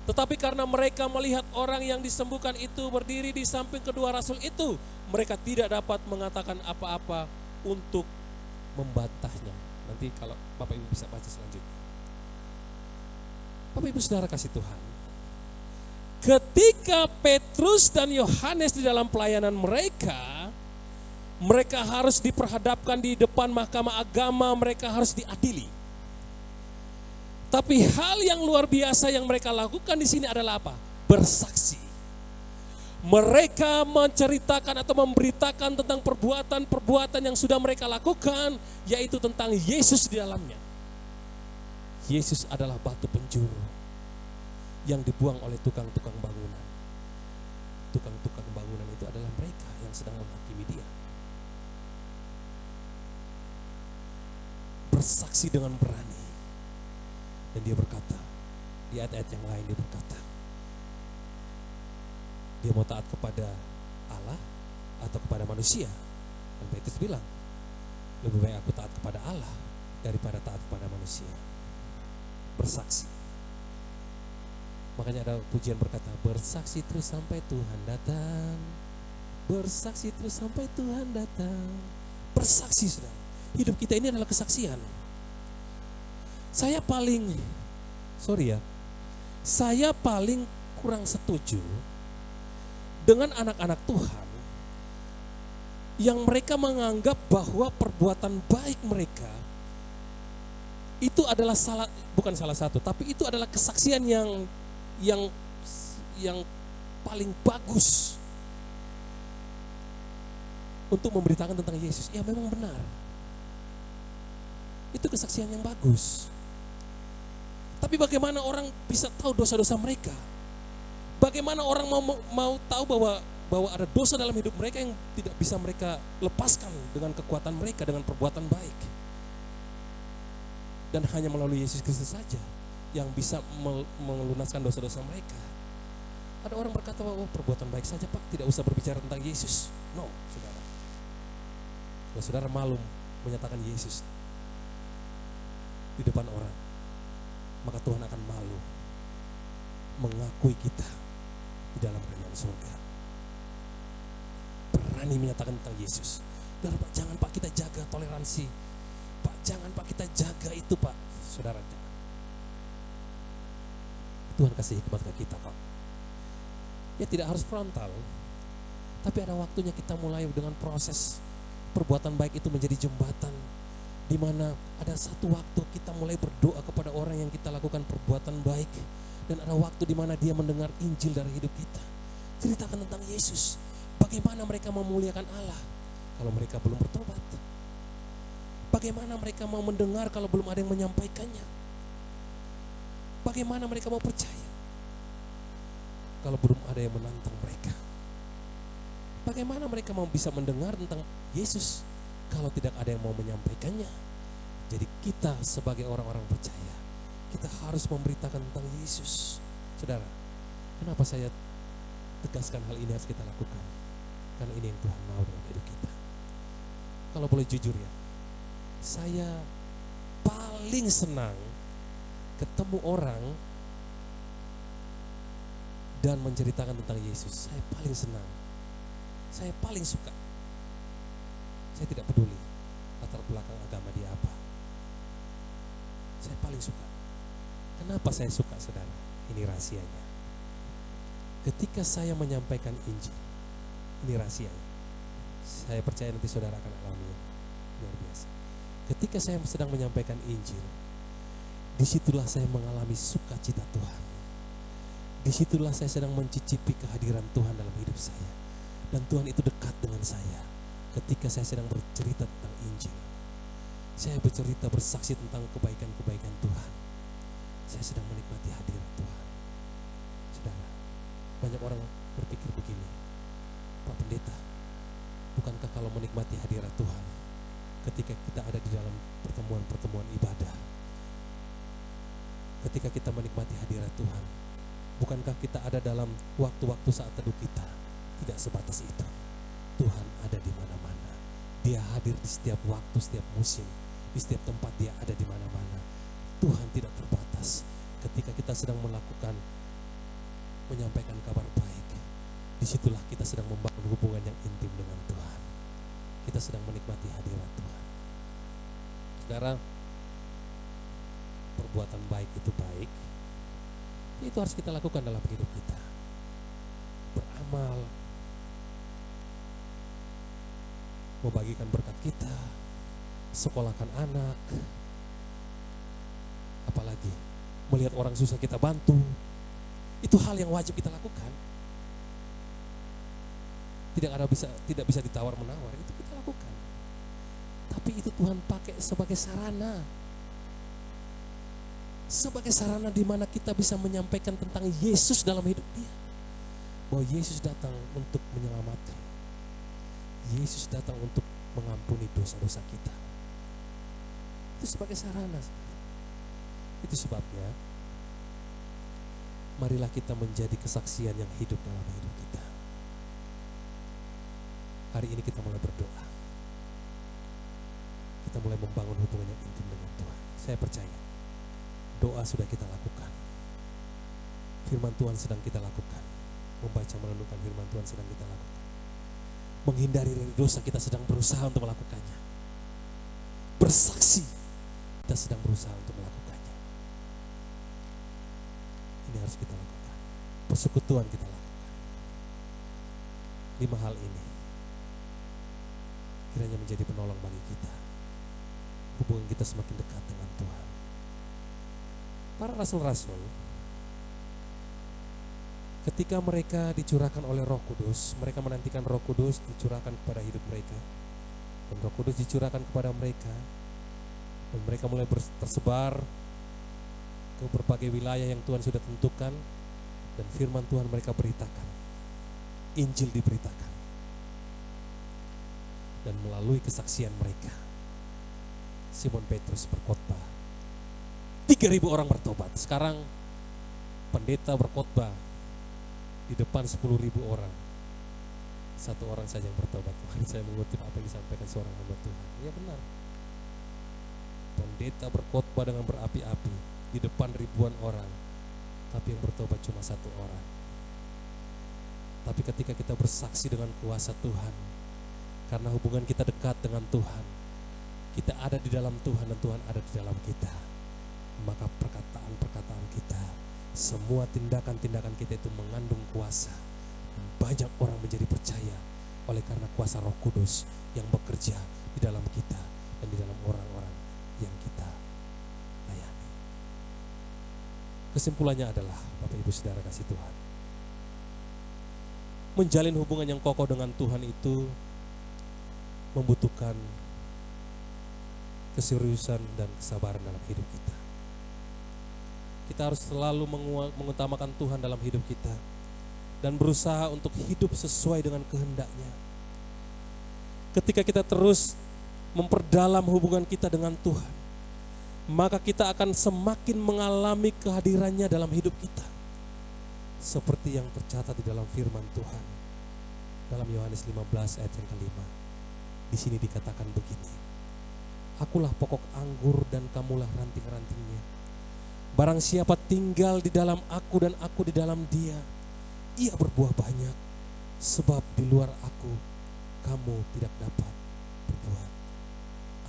Tetapi karena mereka melihat orang yang disembuhkan itu berdiri di samping kedua rasul itu, mereka tidak dapat mengatakan apa-apa untuk membantahnya. Nanti kalau Bapak Ibu bisa baca selanjutnya. Bapak Ibu Saudara kasih Tuhan, ketika Petrus dan Yohanes di dalam pelayanan mereka harus diperhadapkan di depan mahkamah agama, mereka harus diadili. Tapi hal yang luar biasa yang mereka lakukan di sini adalah apa? Bersaksi. Mereka menceritakan atau memberitakan tentang perbuatan-perbuatan yang sudah mereka lakukan, yaitu tentang Yesus di dalamnya. Yesus adalah batu penjuru yang dibuang oleh tukang-tukang bangunan. Tukang-tukang bangunan itu adalah mereka yang sedang menghakimi Dia. Bersaksi dengan berani. Dan dia berkata, di ayat-ayat yang lain dia berkata, dia mau taat kepada Allah atau kepada manusia. Dan Petrus bilang, lebih baik aku taat kepada Allah daripada taat kepada manusia. Bersaksi. Makanya ada pujian berkata, bersaksi terus sampai Tuhan datang. Bersaksi terus sampai Tuhan datang. Bersaksi, saudara. Hidup kita ini adalah kesaksian. Saya paling kurang setuju dengan anak-anak Tuhan yang mereka menganggap bahwa perbuatan baik mereka itu adalah bukan salah satu, tapi itu adalah kesaksian yang paling bagus untuk memberitakan tentang Yesus. Ya memang benar. Itu kesaksian yang bagus. Tapi bagaimana orang bisa tahu dosa-dosa mereka? Bagaimana orang mau tahu bahwa ada dosa dalam hidup mereka yang tidak bisa mereka lepaskan dengan kekuatan mereka, dengan perbuatan baik? Dan hanya melalui Yesus Kristus saja yang bisa melunaskan dosa-dosa mereka. Ada orang berkata bahwa perbuatan baik saja Pak, tidak usah berbicara tentang Yesus. No, saudara. Kalau saudara malu menyatakan Yesus di depan orang, maka Tuhan akan malu mengakui kita di dalam kerajaan surga. Berani menyatakan tentang Yesus. Saudara Pak, jangan Pak kita jaga toleransi. Pak, jangan Pak kita jaga itu Pak. Saudara, jangan. Tuhan kasih hikmat ke kita Pak. Ya tidak harus frontal, tapi ada waktunya kita mulai dengan proses perbuatan baik itu menjadi jembatan, di mana ada satu waktu kita mulai berdoa kepada orang yang kita lakukan perbuatan baik, dan ada waktu di mana dia mendengar Injil dari hidup kita. Ceritakan tentang Yesus, bagaimana mereka memuliakan Allah kalau mereka belum bertobat. Bagaimana mereka mau mendengar kalau belum ada yang menyampaikannya? Bagaimana mereka mau percaya kalau belum ada yang menantang mereka? Bagaimana mereka mau bisa mendengar tentang Yesus kalau tidak ada yang mau menyampaikannya? Jadi kita sebagai orang-orang percaya, kita harus memberitakan tentang Yesus. Saudara, kenapa saya tegaskan hal ini harus kita lakukan? Karena ini yang Tuhan mau dalam hidup kita. Kalau boleh jujur ya, saya paling senang ketemu orang dan menceritakan tentang Yesus. Saya paling senang. Saya paling suka. Saya tidak peduli latar belakang agama dia apa. Saya paling suka. Kenapa saya suka, saudara? Ini rahasianya. Ketika saya menyampaikan Injil, ini rahasianya. Saya percaya nanti saudara akan alami luar biasa. Ketika saya sedang menyampaikan Injil, disitulah saya mengalami sukacita Tuhan. Disitulah saya sedang mencicipi kehadiran Tuhan dalam hidup saya. Dan Tuhan itu dekat dengan saya ketika saya sedang bercerita tentang Injil. Saya bercerita, bersaksi tentang kebaikan-kebaikan Tuhan. Saya sedang menikmati hadirat Tuhan. Saudara, banyak orang berpikir begini, Pak Pendeta, bukankah kalau menikmati hadirat Tuhan ketika kita ada di dalam pertemuan-pertemuan ibadah, ketika kita menikmati hadirat Tuhan, bukankah kita ada dalam waktu-waktu saat teduh kita? Tidak sebatas itu. Tuhan ada di mana-mana. Dia hadir di setiap waktu, setiap musim, di setiap tempat dia ada di mana-mana. Tuhan tidak terbatas. Ketika kita sedang menyampaikan kabar baik, disitulah kita sedang membangun hubungan yang intim dengan Tuhan. Kita sedang menikmati hadirat Tuhan. Saudara, perbuatan baik itu baik. Itu harus kita lakukan dalam hidup kita. Beramal, membagikan berkat kita, sekolahkan anak, apalagi melihat orang susah kita bantu. Itu hal yang wajib kita lakukan. Tidak bisa ditawar-menawar, itu kita lakukan. Tapi itu Tuhan pakai sebagai sarana. Sebagai sarana di mana kita bisa menyampaikan tentang Yesus dalam hidup dia. Bahwa Yesus datang untuk menyelamatkan. Yesus datang untuk mengampuni dosa-dosa kita. Itu sebagai sarana. Itu sebabnya marilah kita menjadi kesaksian yang hidup dalam hidup kita. Hari ini kita mulai berdoa. Kita mulai membangun hubungan yang intim dengan Tuhan. Saya percaya doa sudah kita lakukan. Firman Tuhan sedang kita lakukan. Membaca merenungkan firman Tuhan sedang kita lakukan. Menghindari dari dosa kita sedang berusaha untuk melakukannya. Bersaksi kita sedang berusaha untuk melakukannya. Ini harus kita lakukan. Persekutuan kita lakukan. 5 hal ini kiranya menjadi penolong bagi kita. Hubungan kita semakin dekat dengan Tuhan. Para rasul-rasul, ketika mereka dicurahkan oleh Roh Kudus, mereka menantikan Roh Kudus dicurahkan kepada hidup mereka. Dan Roh Kudus dicurahkan kepada mereka, dan mereka mulai tersebar ke berbagai wilayah yang Tuhan sudah tentukan, dan firman Tuhan mereka beritakan, Injil diberitakan. Dan melalui kesaksian mereka, Simon Petrus berkhotbah, 3.000 orang bertobat. Sekarang pendeta berkhotbah di depan 10.000 orang, 1 orang saja yang bertobat. Kemarin saya mengutip apa yang disampaikan seorang hamba Tuhan. Ya benar, pendeta berkhotbah dengan berapi-api di depan ribuan orang, tapi yang bertobat cuma 1 orang. Tapi ketika kita bersaksi dengan kuasa Tuhan, karena hubungan kita dekat dengan Tuhan, kita ada di dalam Tuhan dan Tuhan ada di dalam kita, maka perkataan-perkataan kita, semua tindakan-tindakan kita itu mengandung kuasa. Dan banyak orang menjadi percaya oleh karena kuasa Roh Kudus yang bekerja di dalam kita dan di dalam orang-orang yang kita layani. Kesimpulannya adalah, Bapak Ibu Saudara kasih Tuhan, menjalin hubungan yang kokoh dengan Tuhan itu membutuhkan keseriusan dan kesabaran dalam hidup kita. Kita harus selalu mengutamakan Tuhan dalam hidup kita dan berusaha untuk hidup sesuai dengan kehendak-Nya. Ketika kita terus memperdalam hubungan kita dengan Tuhan, maka kita akan semakin mengalami kehadiran-Nya dalam hidup kita. Seperti yang tercatat di dalam firman Tuhan dalam Yohanes 15 ayat yang kelima. Di sini dikatakan begini, Akulah pokok anggur dan kamulah ranting-rantingnya. Barang siapa tinggal di dalam aku dan aku di dalam dia, ia berbuah banyak, sebab di luar aku kamu tidak dapat berbuat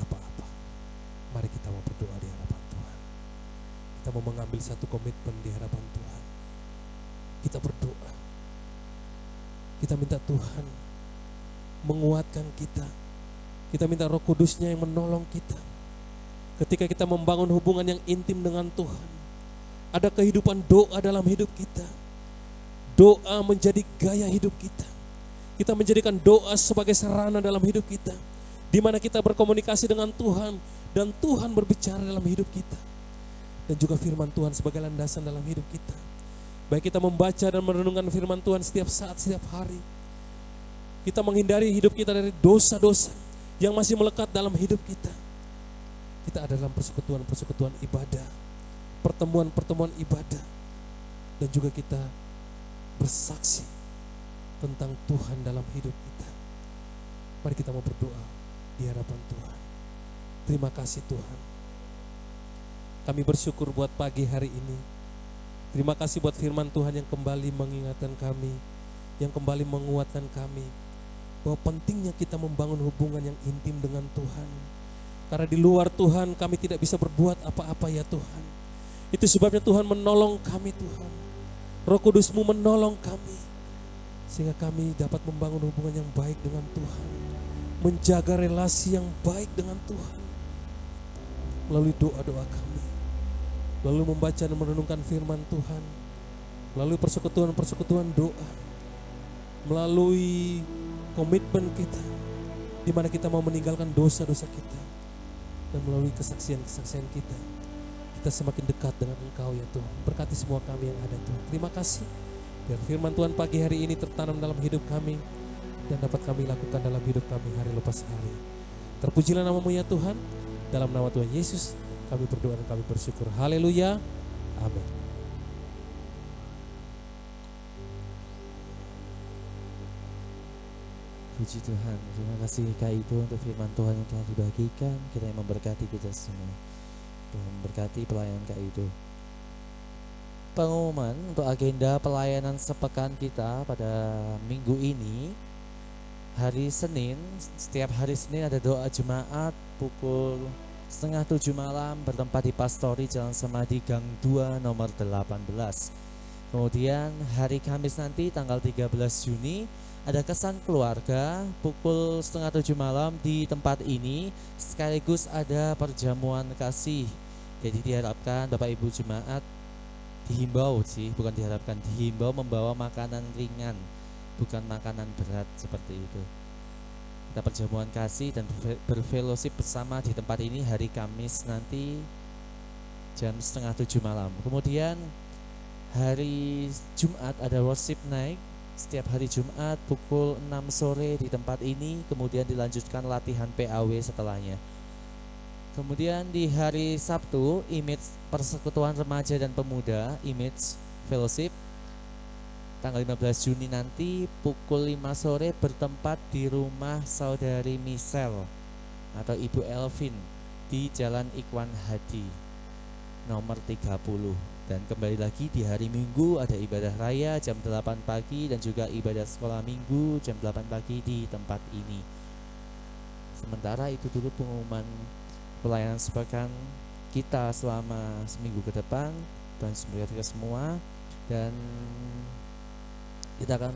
apa-apa. Mari kita mau berdoa di hadapan Tuhan. Kita mau mengambil satu komitmen di hadapan Tuhan. Kita berdoa. Kita minta Tuhan menguatkan kita. Kita minta Roh Kudus-Nya yang menolong kita. Ketika kita membangun hubungan yang intim dengan Tuhan, ada kehidupan doa dalam hidup kita. Doa menjadi gaya hidup kita. Kita menjadikan doa sebagai sarana dalam hidup kita, di mana kita berkomunikasi dengan Tuhan dan Tuhan berbicara dalam hidup kita. Dan juga firman Tuhan sebagai landasan dalam hidup kita. Baik kita membaca dan merenungkan firman Tuhan setiap saat, setiap hari. Kita menghindari hidup kita dari dosa-dosa yang masih melekat dalam hidup kita. Kita ada dalam persekutuan-persekutuan ibadah, pertemuan-pertemuan ibadah, dan juga kita bersaksi tentang Tuhan dalam hidup kita. Mari kita mau berdoa di hadapan Tuhan. Terima kasih Tuhan. Kami bersyukur buat pagi hari ini. Terima kasih buat firman Tuhan yang kembali mengingatkan kami, yang kembali menguatkan kami, bahwa pentingnya kita membangun hubungan yang intim dengan Tuhan. Karena di luar Tuhan kami tidak bisa berbuat apa-apa ya Tuhan. Itu sebabnya Tuhan menolong kami Tuhan. Roh Kudus-Mu menolong kami, sehingga kami dapat membangun hubungan yang baik dengan Tuhan. Menjaga relasi yang baik dengan Tuhan. Melalui doa-doa kami. Lalu membaca dan merenungkan firman Tuhan. Melalui persekutuan-persekutuan doa. Melalui komitmen kita, di mana kita mau meninggalkan dosa-dosa kita, dan melalui kesaksian-kesaksian kita, kita semakin dekat dengan Engkau ya Tuhan. Berkati semua kami yang ada Tuhan. Terima kasih, biar firman Tuhan pagi hari ini tertanam dalam hidup kami, dan dapat kami lakukan dalam hidup kami hari lepas hari. Terpujilah nama-Mu ya Tuhan. Dalam nama Tuhan Yesus kami berdoa dan kami bersyukur. Haleluya, amin. Puji Tuhan, terima kasih Kak Ibu untuk firman Tuhan yang telah dibagikan. Kita yang memberkati kita semua. Tuhan memberkati pelayanan Kak Ibu. Pengumuman untuk agenda pelayanan sepekan kita pada minggu ini. Hari Senin, setiap hari Senin ada doa jemaat pukul 6:30 malam bertempat di Pastori Jalan Semadi Gang 2 nomor 18. Kemudian hari Kamis nanti tanggal 13 Juni ada kesan keluarga pukul 6:30 malam di tempat ini, sekaligus ada perjamuan kasih Jadi diharapkan Bapak Ibu Jemaat dihimbau membawa makanan ringan, bukan makanan berat seperti itu. Kita perjamuan kasih dan berfellowship bersama di tempat ini hari Kamis nanti jam 6:30 malam. Kemudian hari Jumat ada worship night setiap hari Jumat pukul 6 sore di tempat ini. Kemudian dilanjutkan latihan PAW setelahnya. Kemudian di hari Sabtu, Image Persekutuan Remaja dan Pemuda, Image Fellowship, tanggal 15 Juni nanti pukul 5 sore bertempat di rumah Saudari Michelle atau Ibu Elvin di Jalan Ikwan Hadi nomor 30. Dan kembali lagi di hari Minggu ada ibadah raya jam 8 pagi dan juga ibadah sekolah minggu jam 8 pagi di tempat ini. Sementara itu dulu pengumuman pelayanan sepekan kita selama seminggu ke depan. Dan semoga kita semua, dan kita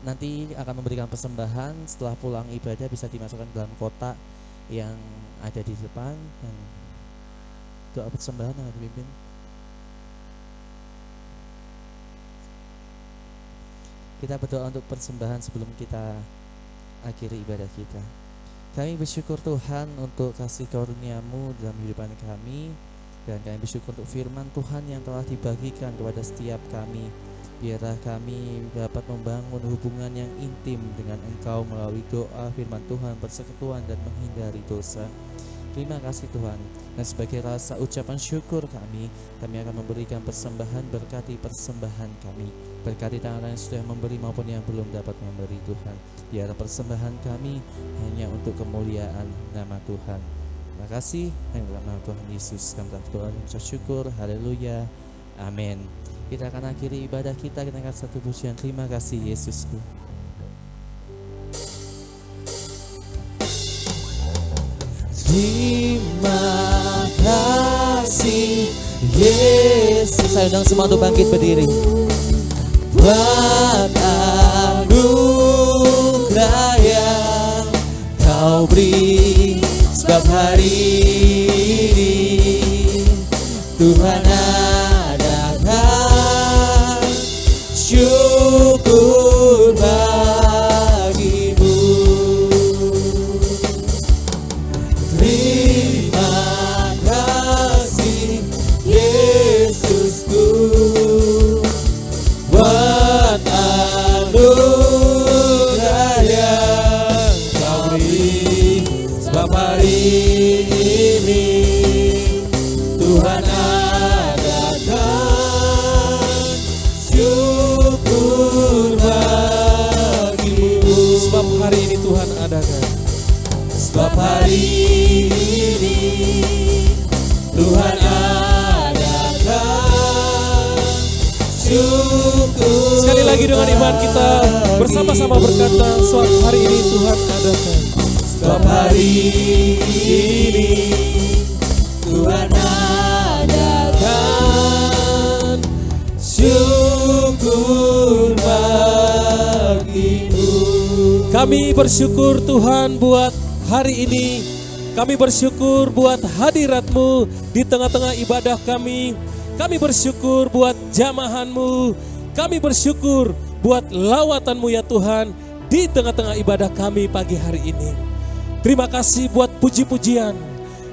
nanti akan memberikan persembahan setelah pulang ibadah, bisa dimasukkan dalam kotak yang ada di depan. Dan doa persembahan yang dipimpin. Kita berdoa untuk persembahan sebelum kita akhiri ibadah kita. Kami bersyukur Tuhan untuk kasih karunia-Mu dalam kehidupan kami, dan kami bersyukur untuk firman Tuhan yang telah dibagikan kepada setiap kami. Biarlah kami dapat membangun hubungan yang intim dengan Engkau melalui doa, firman Tuhan, persekutuan, dan menghindari dosa. Terima kasih Tuhan. Dan sebagai rasa ucapan syukur kami akan memberikan persembahan. Berkati persembahan kami, berkati tangan yang sudah memberi maupun yang belum dapat memberi Tuhan. Biar persembahan kami hanya untuk kemuliaan nama Tuhan. Terima kasih. Dalam nama Tuhan Yesus kami berdoa dan bersyukur. Haleluya. Amin. Kita akan akhiri ibadah kita dengan satu pujian. Terima kasih Yesusku. Terima kasih Yesus. Saya undang semua untuk bangkit berdiri. Buat anugerah yang Kau beri, sebab hari ini Tuhan adakan syukur bagimu. Terima kasih Yesusku, buat anugerah yang Kau beri, sebab hari ini Tuhan adakan syukur bagimu. Sebab hari ini Tuhan adakan. Sebab hari ini Tuhan adakan syukur. Sekali lagi dengan iman kita bersama-sama berkata, sebab hari ini Tuhan adakan. Sebab hari ini Tuhan adakan syukur bagimu. Kami bersyukur Tuhan buat hari ini. Kami bersyukur buat hadirat-Mu di tengah-tengah ibadah kami. Kami bersyukur buat jamahan-Mu. Kami bersyukur buat lawatan-Mu ya Tuhan di tengah-tengah ibadah kami pagi hari ini. Terima kasih buat puji-pujian.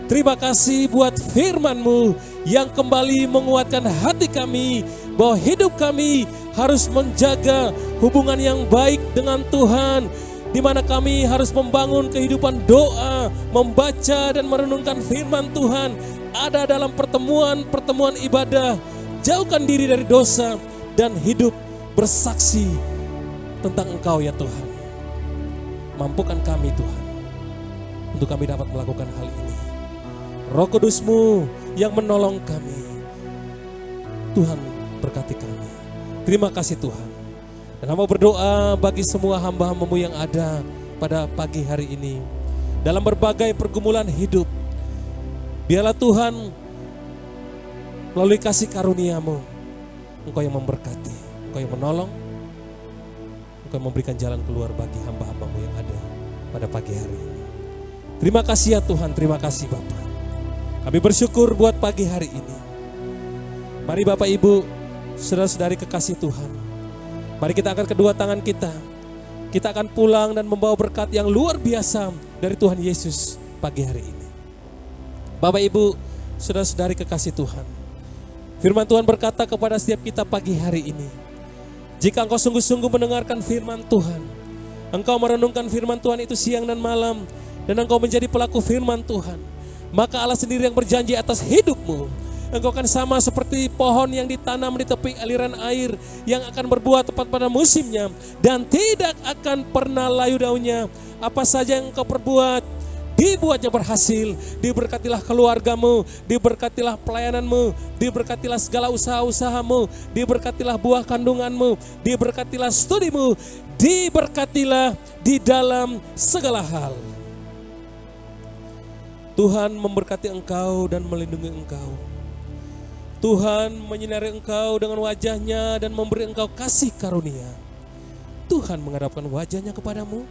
Terima kasih buat firman-Mu yang kembali menguatkan hati kami bahwa hidup kami harus menjaga hubungan yang baik dengan Tuhan, di mana kami harus membangun kehidupan doa, membaca dan merenungkan firman Tuhan, ada dalam pertemuan-pertemuan ibadah. Jauhkan diri dari dosa dan hidup bersaksi tentang Engkau ya Tuhan. Mampukan kami Tuhan untuk kami dapat melakukan hal ini. Roh Kudus-Mu yang menolong kami. Tuhan berkati kami. Terima kasih Tuhan. Dan hamba berdoa bagi semua hamba-hamba-Mu yang ada pada pagi hari ini dalam berbagai pergumulan hidup. Biarlah Tuhan melalui kasih karunia-Mu, Engkau yang memberkati, Engkau yang menolong, Engkau yang memberikan jalan keluar bagi hamba-hamba-Mu yang ada pada pagi hari ini. Terima kasih ya Tuhan, terima kasih Bapa. Kami bersyukur buat pagi hari ini. Mari Bapak Ibu, saudara-saudari kekasih Tuhan. Mari kita angkat kedua tangan kita. Kita akan pulang dan membawa berkat yang luar biasa dari Tuhan Yesus pagi hari ini. Bapak Ibu, saudara-saudari kekasih Tuhan. Firman Tuhan berkata kepada setiap kita pagi hari ini. Jika engkau sungguh-sungguh mendengarkan firman Tuhan, engkau merenungkan firman Tuhan itu siang dan malam, dan engkau menjadi pelaku firman Tuhan, maka Allah sendiri yang berjanji atas hidupmu. Engkau akan sama seperti pohon yang ditanam di tepi aliran air, yang akan berbuah tepat pada musimnya dan tidak akan pernah layu daunnya. Apa saja yang engkau perbuat, dibuatnya berhasil. Diberkatilah keluargamu, diberkatilah pelayananmu, diberkatilah segala usaha-usahamu, diberkatilah buah kandunganmu, diberkatilah studimu, diberkatilah di dalam segala hal. Tuhan memberkati engkau dan melindungi engkau. Tuhan menyinari engkau dengan wajahnya dan memberi engkau kasih karunia. Tuhan menghadapkan wajahnya kepadamu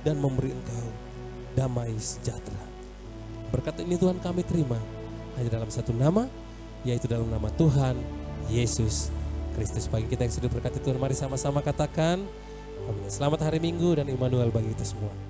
dan memberi engkau damai sejahtera. Berkat ini Tuhan kami terima hanya dalam satu nama, yaitu dalam nama Tuhan Yesus Kristus. Bagi kita yang sudah berkati Tuhan, mari sama-sama katakan amin. Selamat hari Minggu dan Immanuel bagi kita semua.